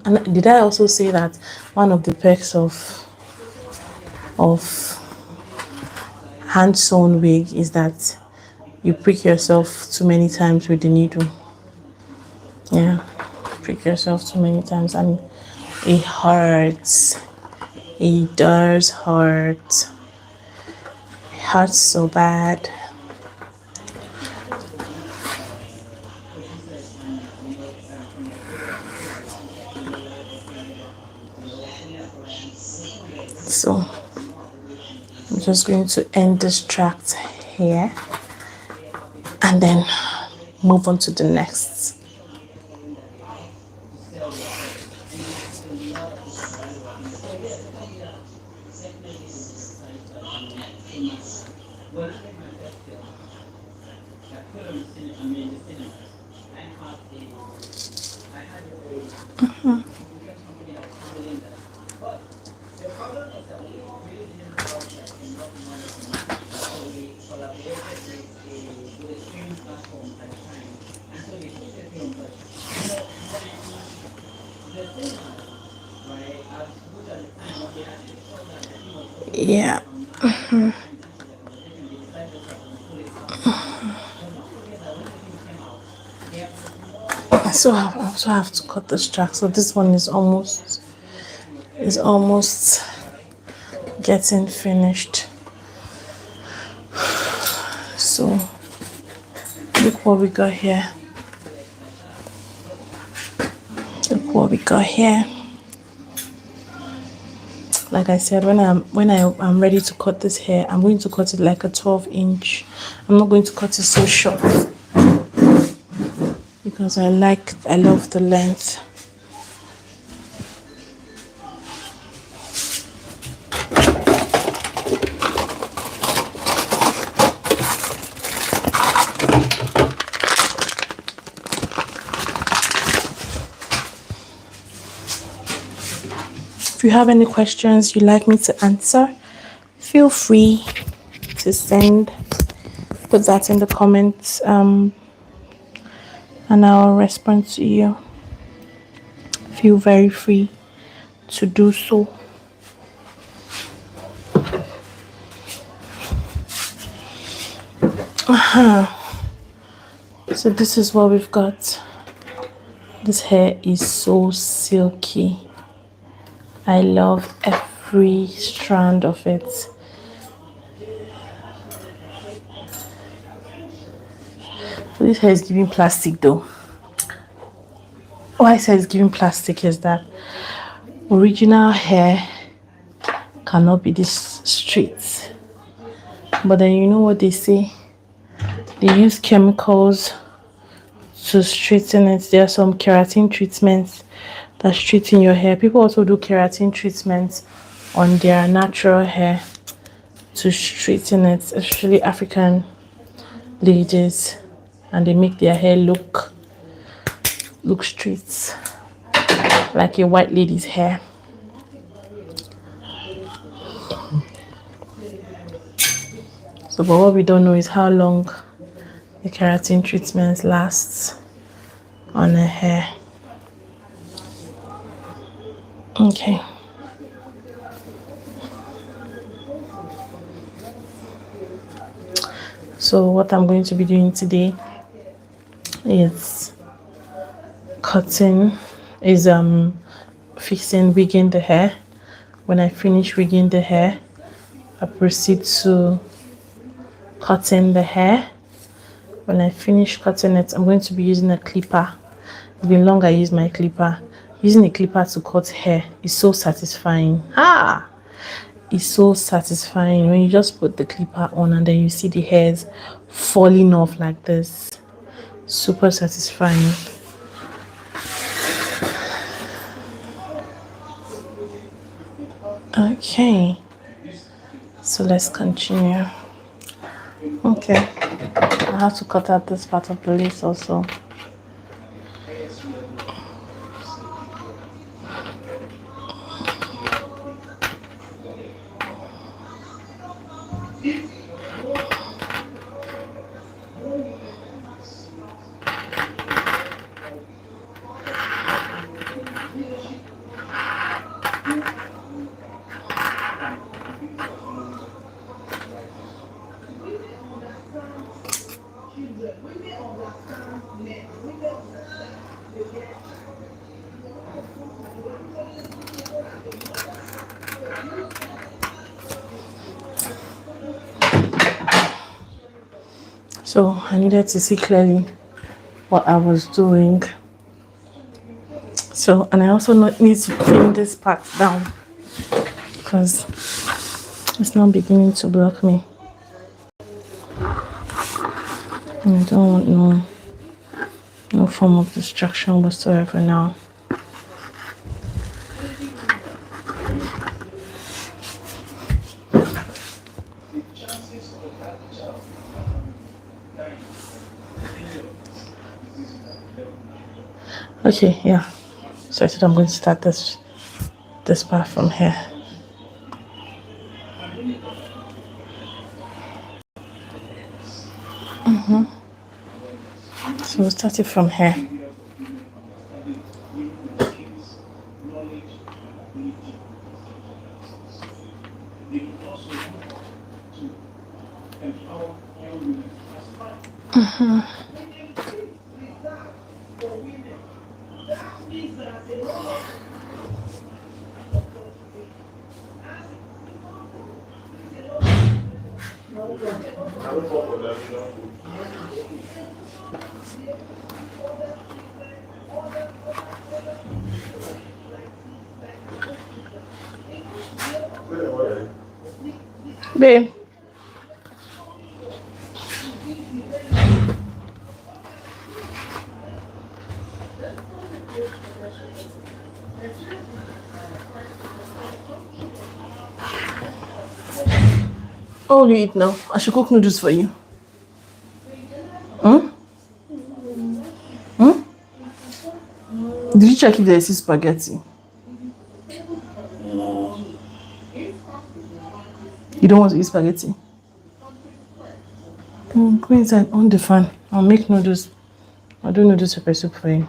and did I also say that one of the perks of hand sewn wig is that you prick yourself too many times with the needle? Yeah, prick yourself too many times and it hurts. It does hurt. It hurts so bad. So I'm just going to end this tract here and then move on to the next. Yeah. So I also have to cut this track. So this one is almost getting finished. So look what we got here. Look what we got here. Like I said, when I'm ready to cut this hair, I'm going to cut it like a 12-inch. I'm not going to cut it so short because I love the length. If you have any questions you'd like me to answer, feel free to put that in the comments, and I'll respond to you. Feel very free to do so. So this is what we've got. This hair is so silky. I love every strand of it. This hair is giving plastic though. Why I say it's giving plastic is that original hair cannot be this straight. But then you know what they say? They use chemicals to straighten it. There are some keratin treatments that straighten your hair. People also do keratin treatments on their natural hair to straighten it, especially African ladies, and they make their hair look straight, like a white lady's hair. So, but what we don't know is how long the keratin treatment lasts on the hair. Okay. So what I'm going to be doing today is fixing, wigging the hair. When I finish wigging the hair, I proceed to cutting the hair. When I finish cutting it, I'm going to be using a clipper. It's been long I used my clipper. Using a clipper to cut hair is so satisfying. It's so satisfying when you just put the clipper on and then you see the hairs falling off like this. Super satisfying. Okay, so let's continue. Okay, I have to cut out this part of the lace also. So I needed to see clearly what I was doing. So, and I also need to pin this part down because it's now beginning to block me. And I don't want no form of distraction whatsoever now. Okay, yeah. So I said I'm going to start this part from here. So we'll start it from here. Babe. What will you eat now? I should cook noodles for you. Did you check if there is spaghetti? You don't want to eat spaghetti? Go inside, on the fan. I'll make noodles. I'll do noodles pepper soup for you.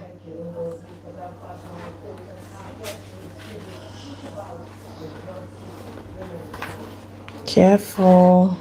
Careful.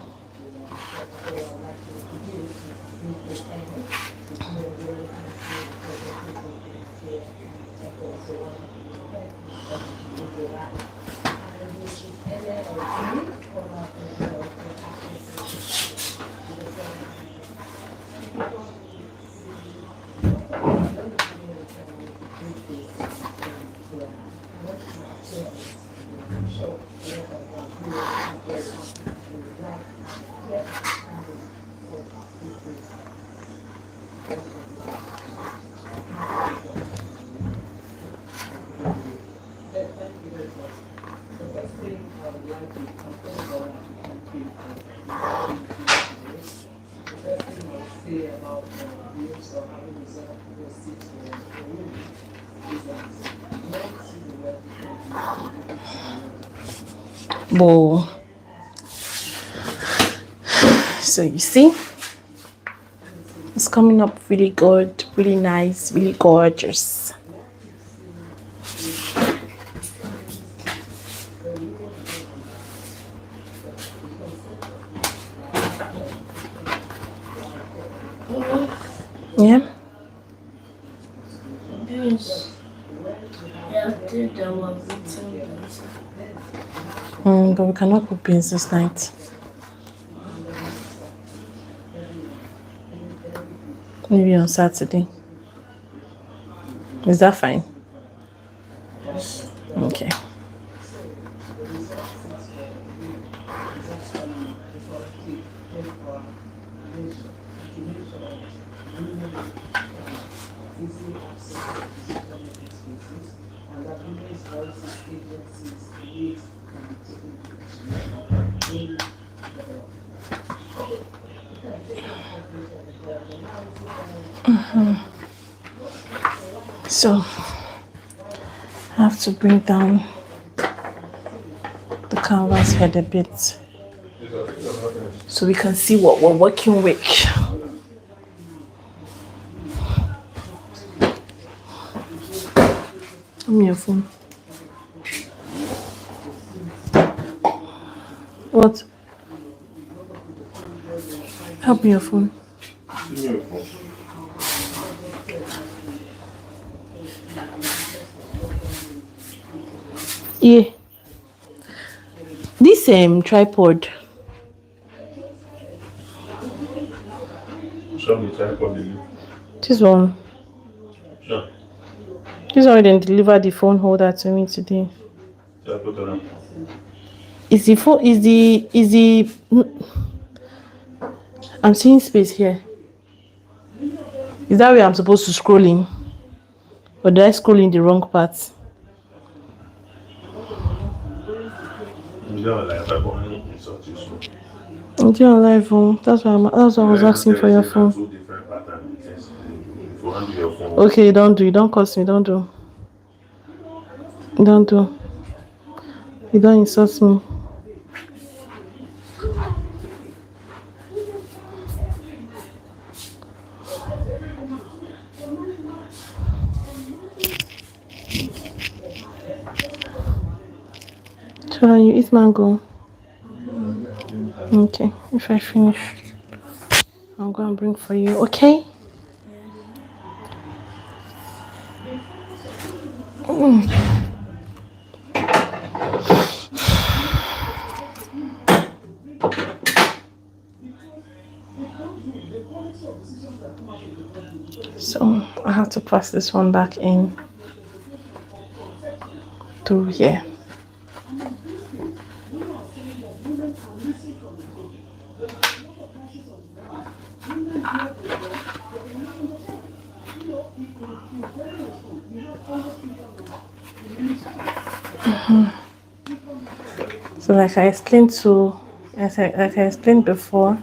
bowl. So you see, it's coming up really good, really nice, really gorgeous. Yeah. But we cannot cook beans this night. Maybe on Saturday. Is that fine? Okay. So I have to bring down the canvas head a bit so we can see what we're working with. Give me your phone. What? Help me your phone. Yeah. This tripod. Show me tripod. This one. Sure. This one didn't deliver the phone holder to me today. Yeah, put it on. Is the phone? Is the? I'm seeing space here. Is that where I'm supposed to scroll in? Or did I scroll in the wrong part? You're like that one. It's not too soon. I'm doing on live phone. That's why I was asking for your phone. Two different patterns. If you handle your phone. Okay, don't do. You don't cost me. Don't do. Don't do. You don't insult me. So you eat mango. Okay, if I finish, I'm gonna bring for you. Okay. So I have to pass this one back in through here. So like I explained before,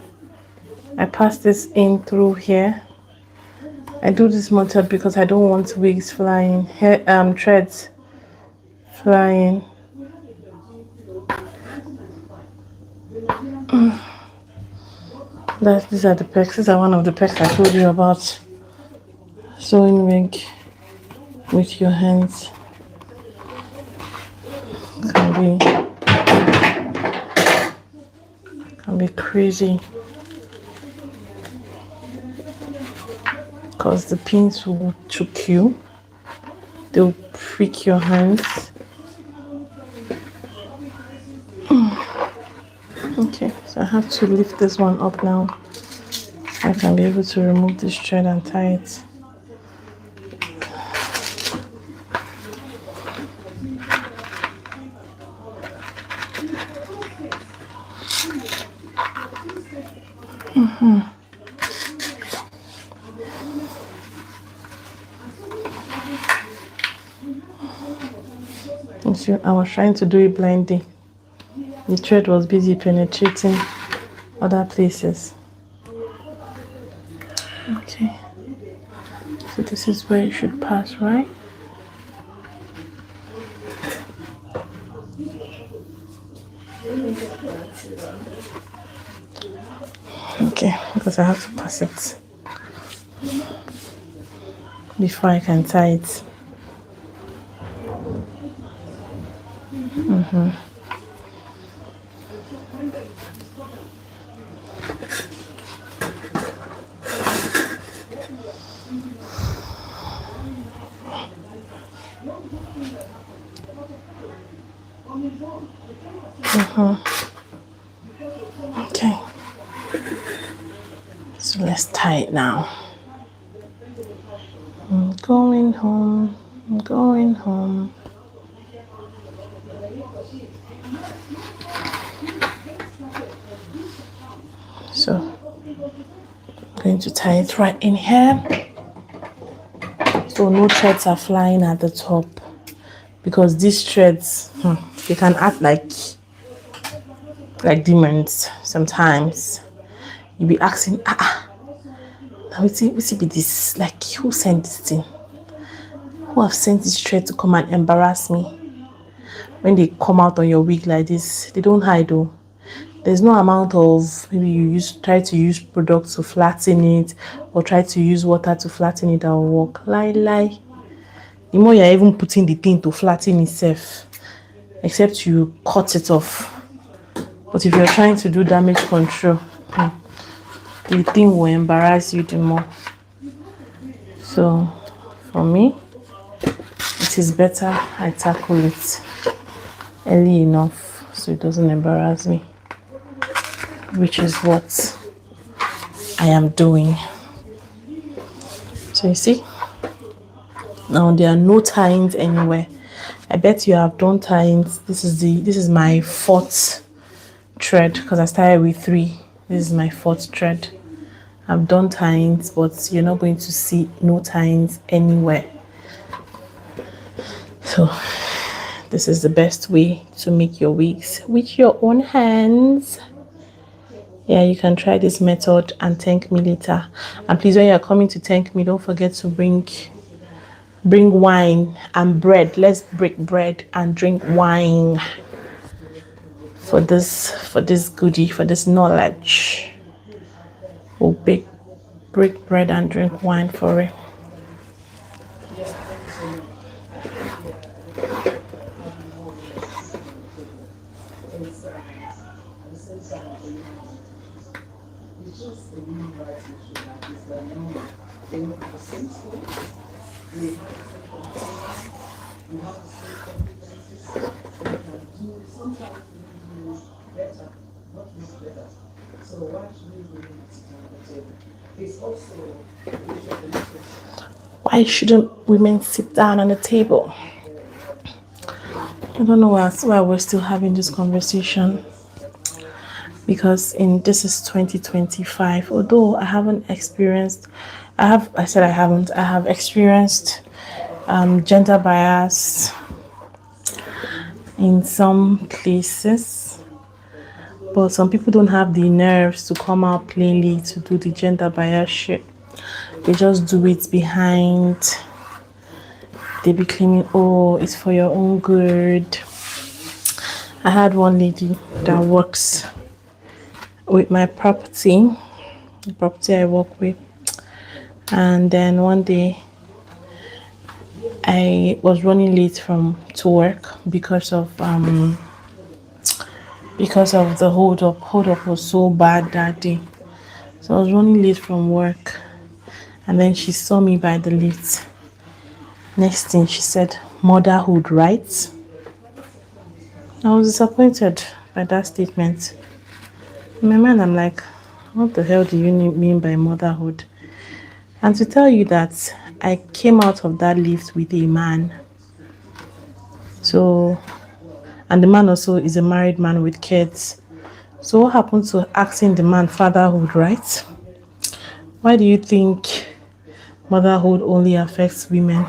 I pass this in through here. I do this method because I don't want wigs flying, threads flying. These are the perks. These are one of the perks I told you about. Sewing wig with your hands can be crazy because the pins will choke you. They'll prick your hands. Okay, so I have to lift this one up now. I can be able to remove this thread and tie it. So I was trying to do it blindly. The thread was busy penetrating other places. Okay, so this is where it should pass, right? because I have to pass it before I can tie it. Okay, so let's tie it now. I'm going home. I'm going home. So I'm going to tie it right in here, so no threads are flying at the top, because these threads they can act like demons sometimes. You be asking, now we see be this, like, who sent this thing? Who have sent this thread to come and embarrass me? When they come out on your wig like this, they don't hide though. There's no amount of, maybe you try to use product to flatten it, or try to use water to flatten it, that will work. Lie. The more you're even putting the thing to flatten itself, except you cut it off. But if you're trying to do damage control, the thing will embarrass you the more. So for me, it is better I tackle it early enough so it doesn't embarrass me, which is what I am doing. So you see, now there are no tie-ins anywhere. I bet you have done tie-ins. This is my 4th thread, because I started with 3. This is my 4th thread. I've done tie-ins, but you're not going to see no tie-ins anywhere. So this is the best way to make your wigs with your own hands. Yeah, you can try this method and thank me later. And please, when you're coming to thank me, don't forget to bring wine and bread. Let's break bread and drink wine for this goodie, for this knowledge. We'll break bread and drink wine for it. Why shouldn't women sit down on the table? I don't know why we're still having this conversation, because this is 2025. Although I have experienced gender bias in some places, but some people don't have the nerves to come out plainly to do the gender bias shit. They just do it behind. They be claiming, oh, it's for your own good. I had one lady that works with my property, the property I work with, and then one day I was running late to work because of the hold up. Hold up was so bad that day, so I was running late from work, and then she saw me by the lift. Next thing she said, motherhood, right? I was disappointed by that statement. In my mind, I'm like, what the hell do you mean by motherhood? And to tell you that I came out of that lift with a man. So, and the man also is a married man with kids. So what happened to asking the man fatherhood, right? Why do you think motherhood only affects women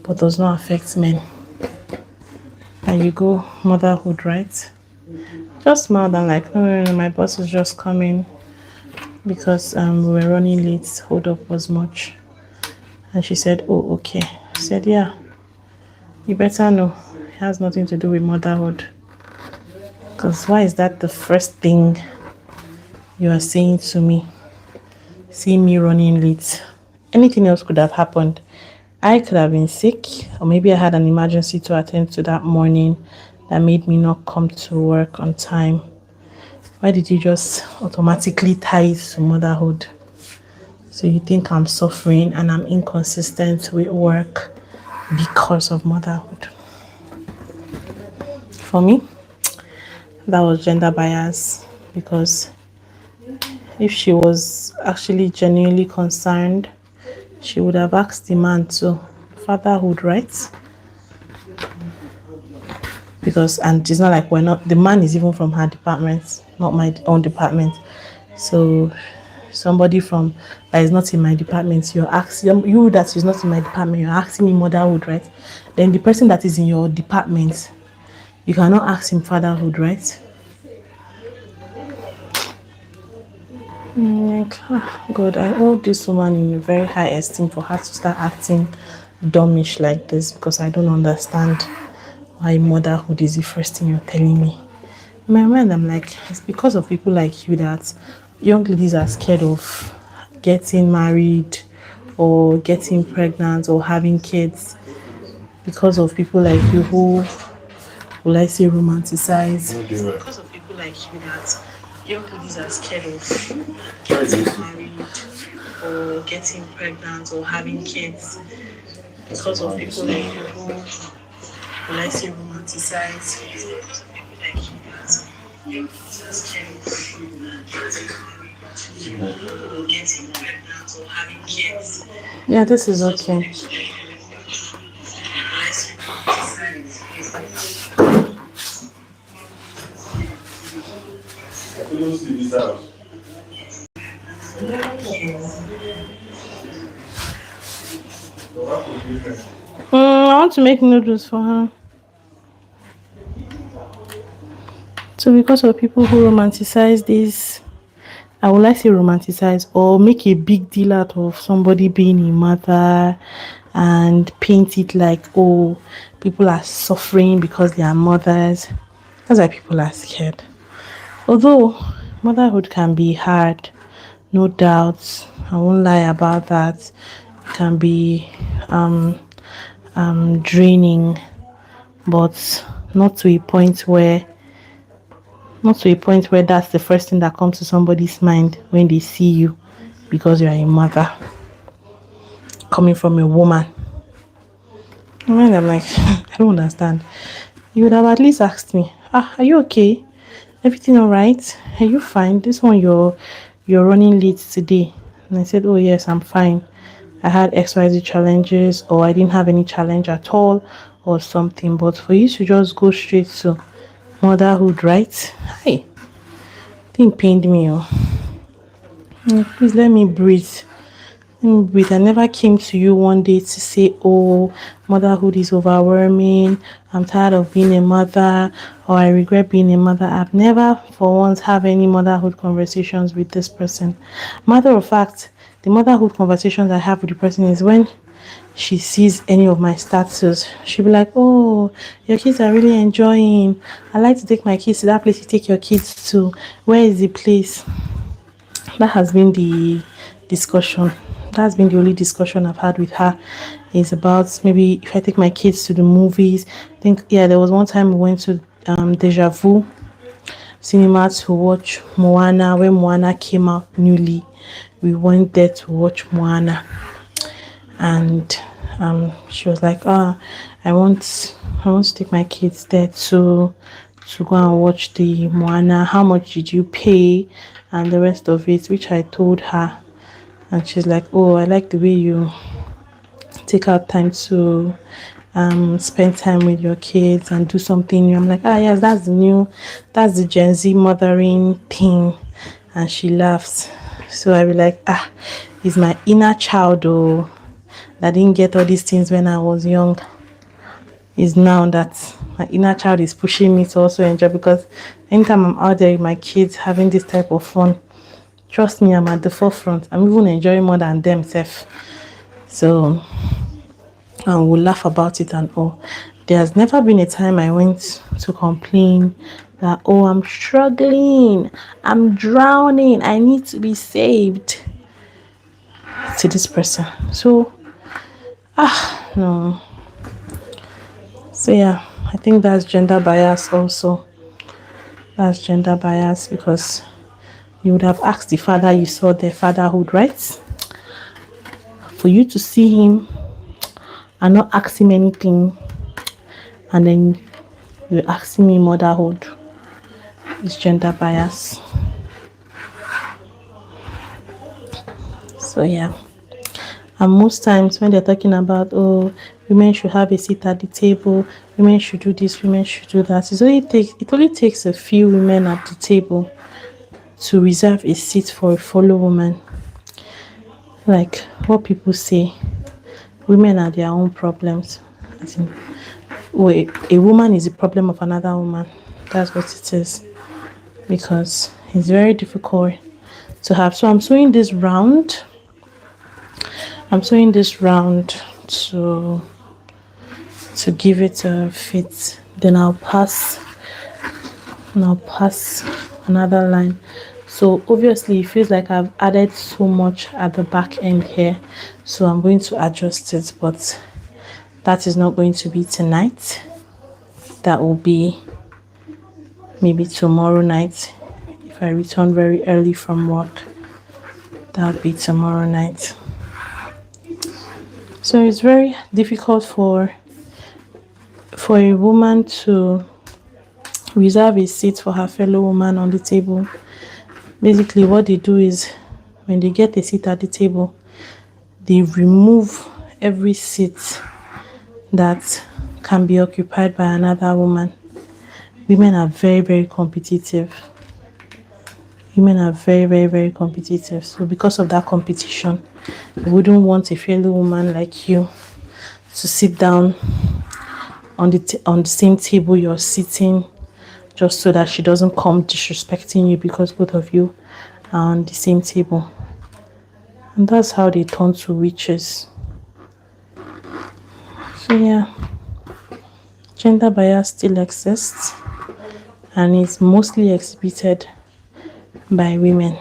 but does not affect men? And you go, motherhood, right? Just smiled and like, no, my boss is just coming because we were running late, hold up was much. And she said, oh, okay. I said, yeah, you better know it has nothing to do with motherhood. Because why is that the first thing you are saying to me, seeing me running late. Anything else could have happened. I could have been sick, or maybe I had an emergency to attend to that morning that made me not come to work on time. Why did you just automatically tie it to motherhood? So you think I'm suffering and I'm inconsistent with work because of motherhood? For me, that was gender bias, because if she was actually genuinely concerned, she would have asked the man to fatherhood, right? Because, and it's not like we're not, the man is even from her department, not my own department. So somebody from that is not in my department, you're asking you that is not in my department, you're asking me motherhood, right? Then the person that is in your department, you cannot ask him fatherhood, right? Like, God, I hold this woman in a very high esteem for her to start acting dumbish like this, because I don't understand why motherhood is the first thing you're telling me. In my mind, I'm like, it's because of people like you that young ladies are scared of getting married or getting pregnant or having kids, because of people like you who, will I say, romanticize. It's because of people like you that young ladies are scared of getting married or getting pregnant or having kids, because of people like you who, will I say, romanticize. It's because of people like you that young ladies are scared of getting pregnant or having kids. Yeah, this is okay. I want to make noodles for her. So because of people who romanticize this, I would like to romanticize or make a big deal out of somebody being a mother and paint it like, oh, people are suffering because they are mothers. That's why people are scared. Although motherhood can be hard, no doubt. I won't lie about that. It can be draining, but not to a point where that's the first thing that comes to somebody's mind when they see you, because you're a mother coming from a woman. And I'm like, I don't understand. You would have at least asked me, are you okay? Everything all right? Are you fine? This one you're running late today. And I said, oh yes, I'm fine. I had XYZ challenges, or I didn't have any challenge at all, or something. But for you to just go straight to motherhood, right? Hey, thing pained me. Oh. Please let me breathe. I never came to you one day to say, oh, motherhood is overwhelming, I'm tired of being a mother, or I regret being a mother. I've never for once have any motherhood conversations with this person. Matter of fact, the motherhood conversations I have with the person is when she sees any of my status, she'll be like, oh, your kids are really enjoying. I like to take my kids to that place you take your kids to. Where is the place? That has been the discussion. That's been the only discussion I've had with her, is about maybe if I take my kids to the movies. I think, yeah, there was one time we went to Deja Vu cinema to watch Moana. When Moana came out newly, we went there to watch Moana, and she was like, I want to take my kids there to go and watch the Moana. How much did you pay? And the rest of it, which I told her. And she's like, oh, I like the way you take out time to spend time with your kids and do something new. I'm like, yes, that's the Gen Z mothering thing. And she laughs. So I be like, it's my inner child that didn't get all these things when I was young. Is now that my inner child is pushing me to also enjoy, because anytime I'm out there with my kids having this type of fun, trust me, I'm at the forefront. I'm even enjoying more than them self. So we'll laugh about it and all. There's never been a time I went to complain that, oh, I'm struggling, I'm drowning, I need to be saved, to this person. So no. So yeah, I think that's gender bias also. That's gender bias, because you would have asked the father you saw their fatherhood, right? For you to see him and not ask him anything, and then you're asking me motherhood, is gender bias. So yeah. And most times when they're talking about, oh, women should have a seat at the table, women should do this, women should do that, it only takes a few women at the table to reserve a seat for a fellow woman. Like what people say, women are their own problems. As in, a woman is the problem of another woman. That's what it is. Because it's very difficult to have. So I'm sewing this round. To give it a fit. Then I'll pass another line. So obviously it feels like I've added so much at the back end here, so I'm going to adjust it, but that is not going to be tonight. That will be maybe tomorrow night. If I return very early from work, that will be tomorrow night. So it's very difficult for a woman to reserve a seat for her fellow woman on the table. Basically what they do is, when they get a seat at the table, they remove every seat that can be occupied by another woman. Women are very, very competitive. So because of that competition, you wouldn't want a fellow woman like you to sit down on the same table you're sitting, just so that she doesn't come disrespecting you because both of you are on the same table. And that's how they turn to witches. So yeah, gender bias still exists, and it's mostly exhibited by women.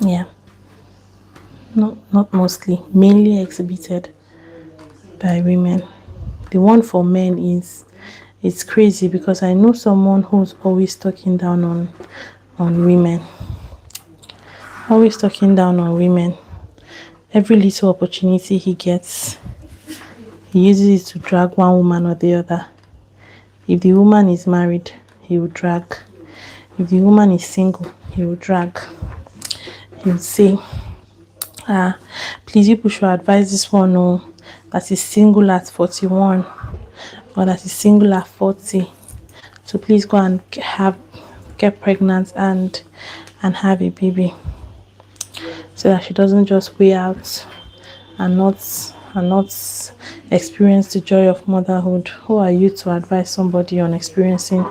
Yeah, not mostly, mainly exhibited by women. The one for men it's crazy, because I know someone who's always talking down on women. Every little opportunity he gets, he uses it to drag one woman or the other. If the woman is married, he will drag. If the woman is single, he will drag. He will say, please, people should advise this one that is single at 41, or that is single at 40. So please go and get pregnant and have a baby, so that she doesn't just weigh out and not experience the joy of motherhood. Who are you to advise somebody on experiencing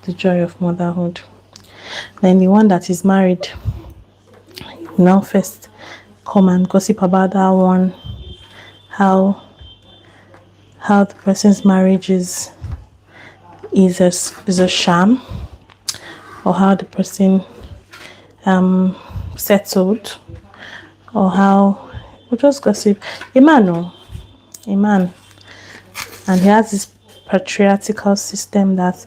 the joy of motherhood? Then the one that is married, now first come and gossip about that one, how the person's marriage is a sham, or how the person settled, or how we just gossip. A man, and he has this patriarchal system that,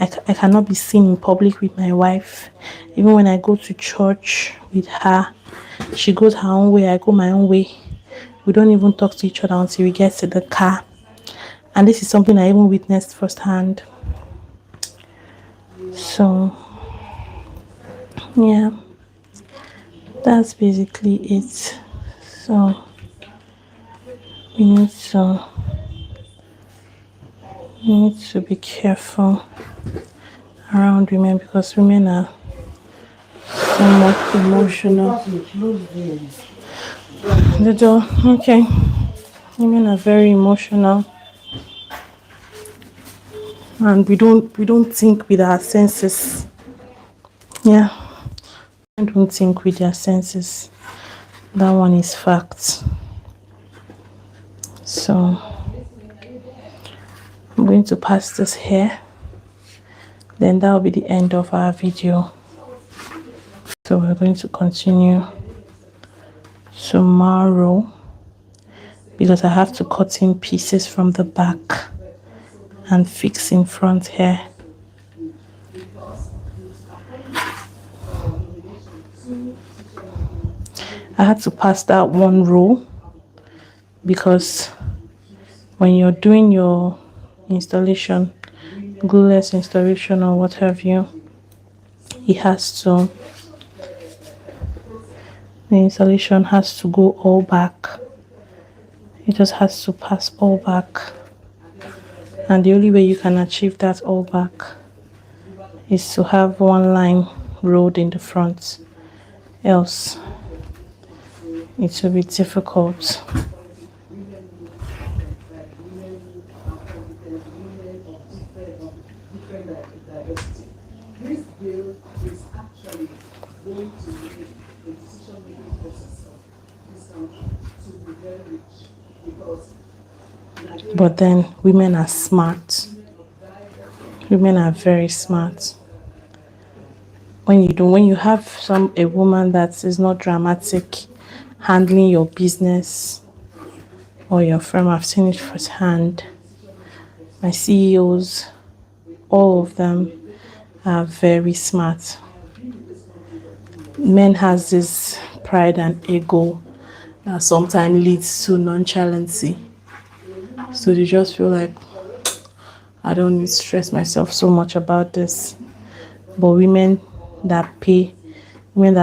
I cannot be seen in public with my wife. Even when I go to church with her, she goes her own way, I go my own way. We don't even talk to each other until we get to the car. And this is something I even witnessed firsthand. So yeah, that's basically it. So we need to be careful around women, because women are somewhat emotional. The door, okay. Women are very emotional, and we don't think with our senses. Yeah, I don't think with their senses. That one is fact. So I'm going to pass this here. Then that will be the end of our video. So we're going to continue tomorrow because I have to cut in pieces from the back and fix in front here. I had to pass that one row because when you're doing your installation, glueless installation or what have you, the installation has to go all back. It just has to pass all back, and the only way you can achieve that all back is to have one line rolled in the front, else it will be difficult. But then women are smart. Women are very smart. When you have a woman that is not dramatic, handling your business or your firm, I've seen it firsthand. My CEOs, all of them are very smart. Men has this pride and ego that sometimes leads to nonchalancy. So they just feel like, I don't need to stress myself so much about this. But women that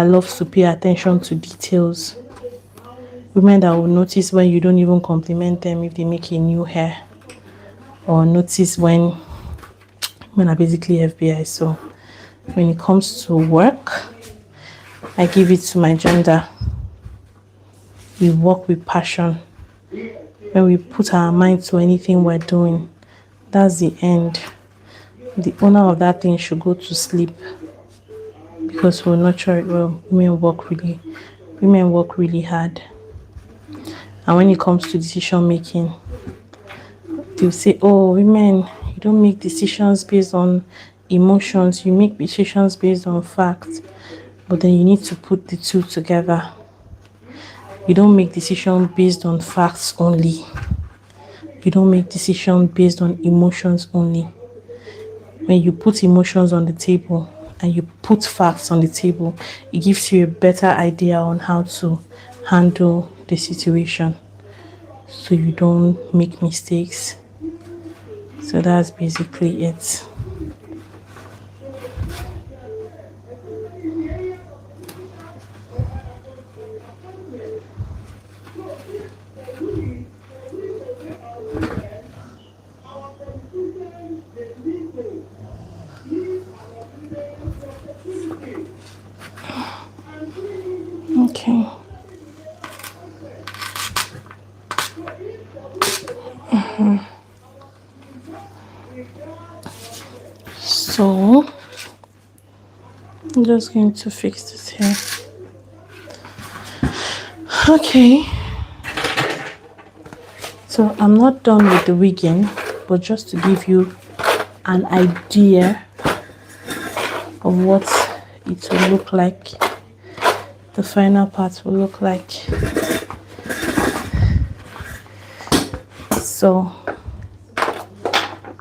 love to pay attention to details, women that will notice when you don't even compliment them if they make a new hair, or notice when are basically FBI. So when it comes to work, I give it to my gender. We work with passion. When we put our mind to anything we're doing, that's the end. The owner of that thing should go to sleep because we'll nurture it well. Women work really hard. And when it comes to decision making, they'll say, oh, women, you don't make decisions based on emotions, you make decisions based on facts. But then you need to put the two together. You don't make decisions based on facts only. You don't make decisions based on emotions only. When you put emotions on the table and you put facts on the table, it gives you a better idea on how to handle the situation, so you don't make mistakes. So that's basically it. Okay. So I'm just going to fix this here. Okay. So I'm not done with the wigging, but just to give you an idea of what it will look like, the final part will look like. So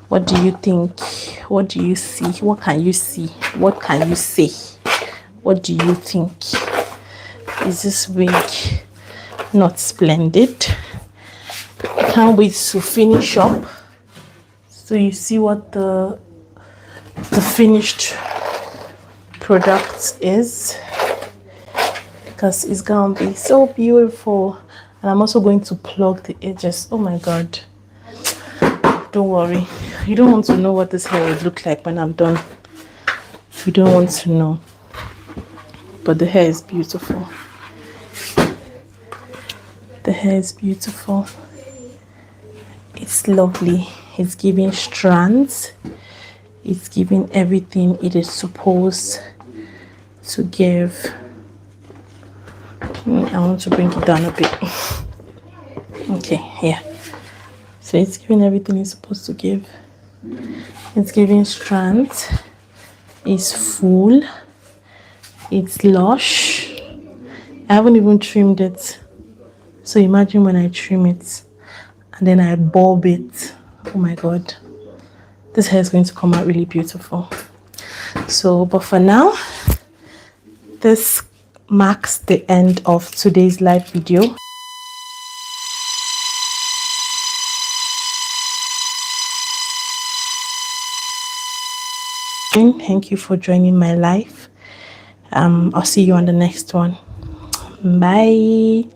what do you think? What do you see? What can you see? What can you say? What do you think? Is this wig not splendid? I can't wait to finish up so you see what the finished product is, because it's gonna be so beautiful. And I'm also going to plug the edges. Oh my god, don't worry, you don't want to know what this hair will look like when I'm done. You don't want to know, but the hair is beautiful. The hair is beautiful. It's lovely. It's giving strands. It's giving everything it is supposed to give. I want to bring it down a bit. Okay, yeah. So it's giving everything it's supposed to give. It's giving strands. is full, it's lush. I haven't even trimmed it, so imagine when I trim it and then I bob it. Oh my god, this hair is going to come out really beautiful. So, but for now, this marks the end of today's live video. Thank you for joining my live. I'll see you on the next one. Bye.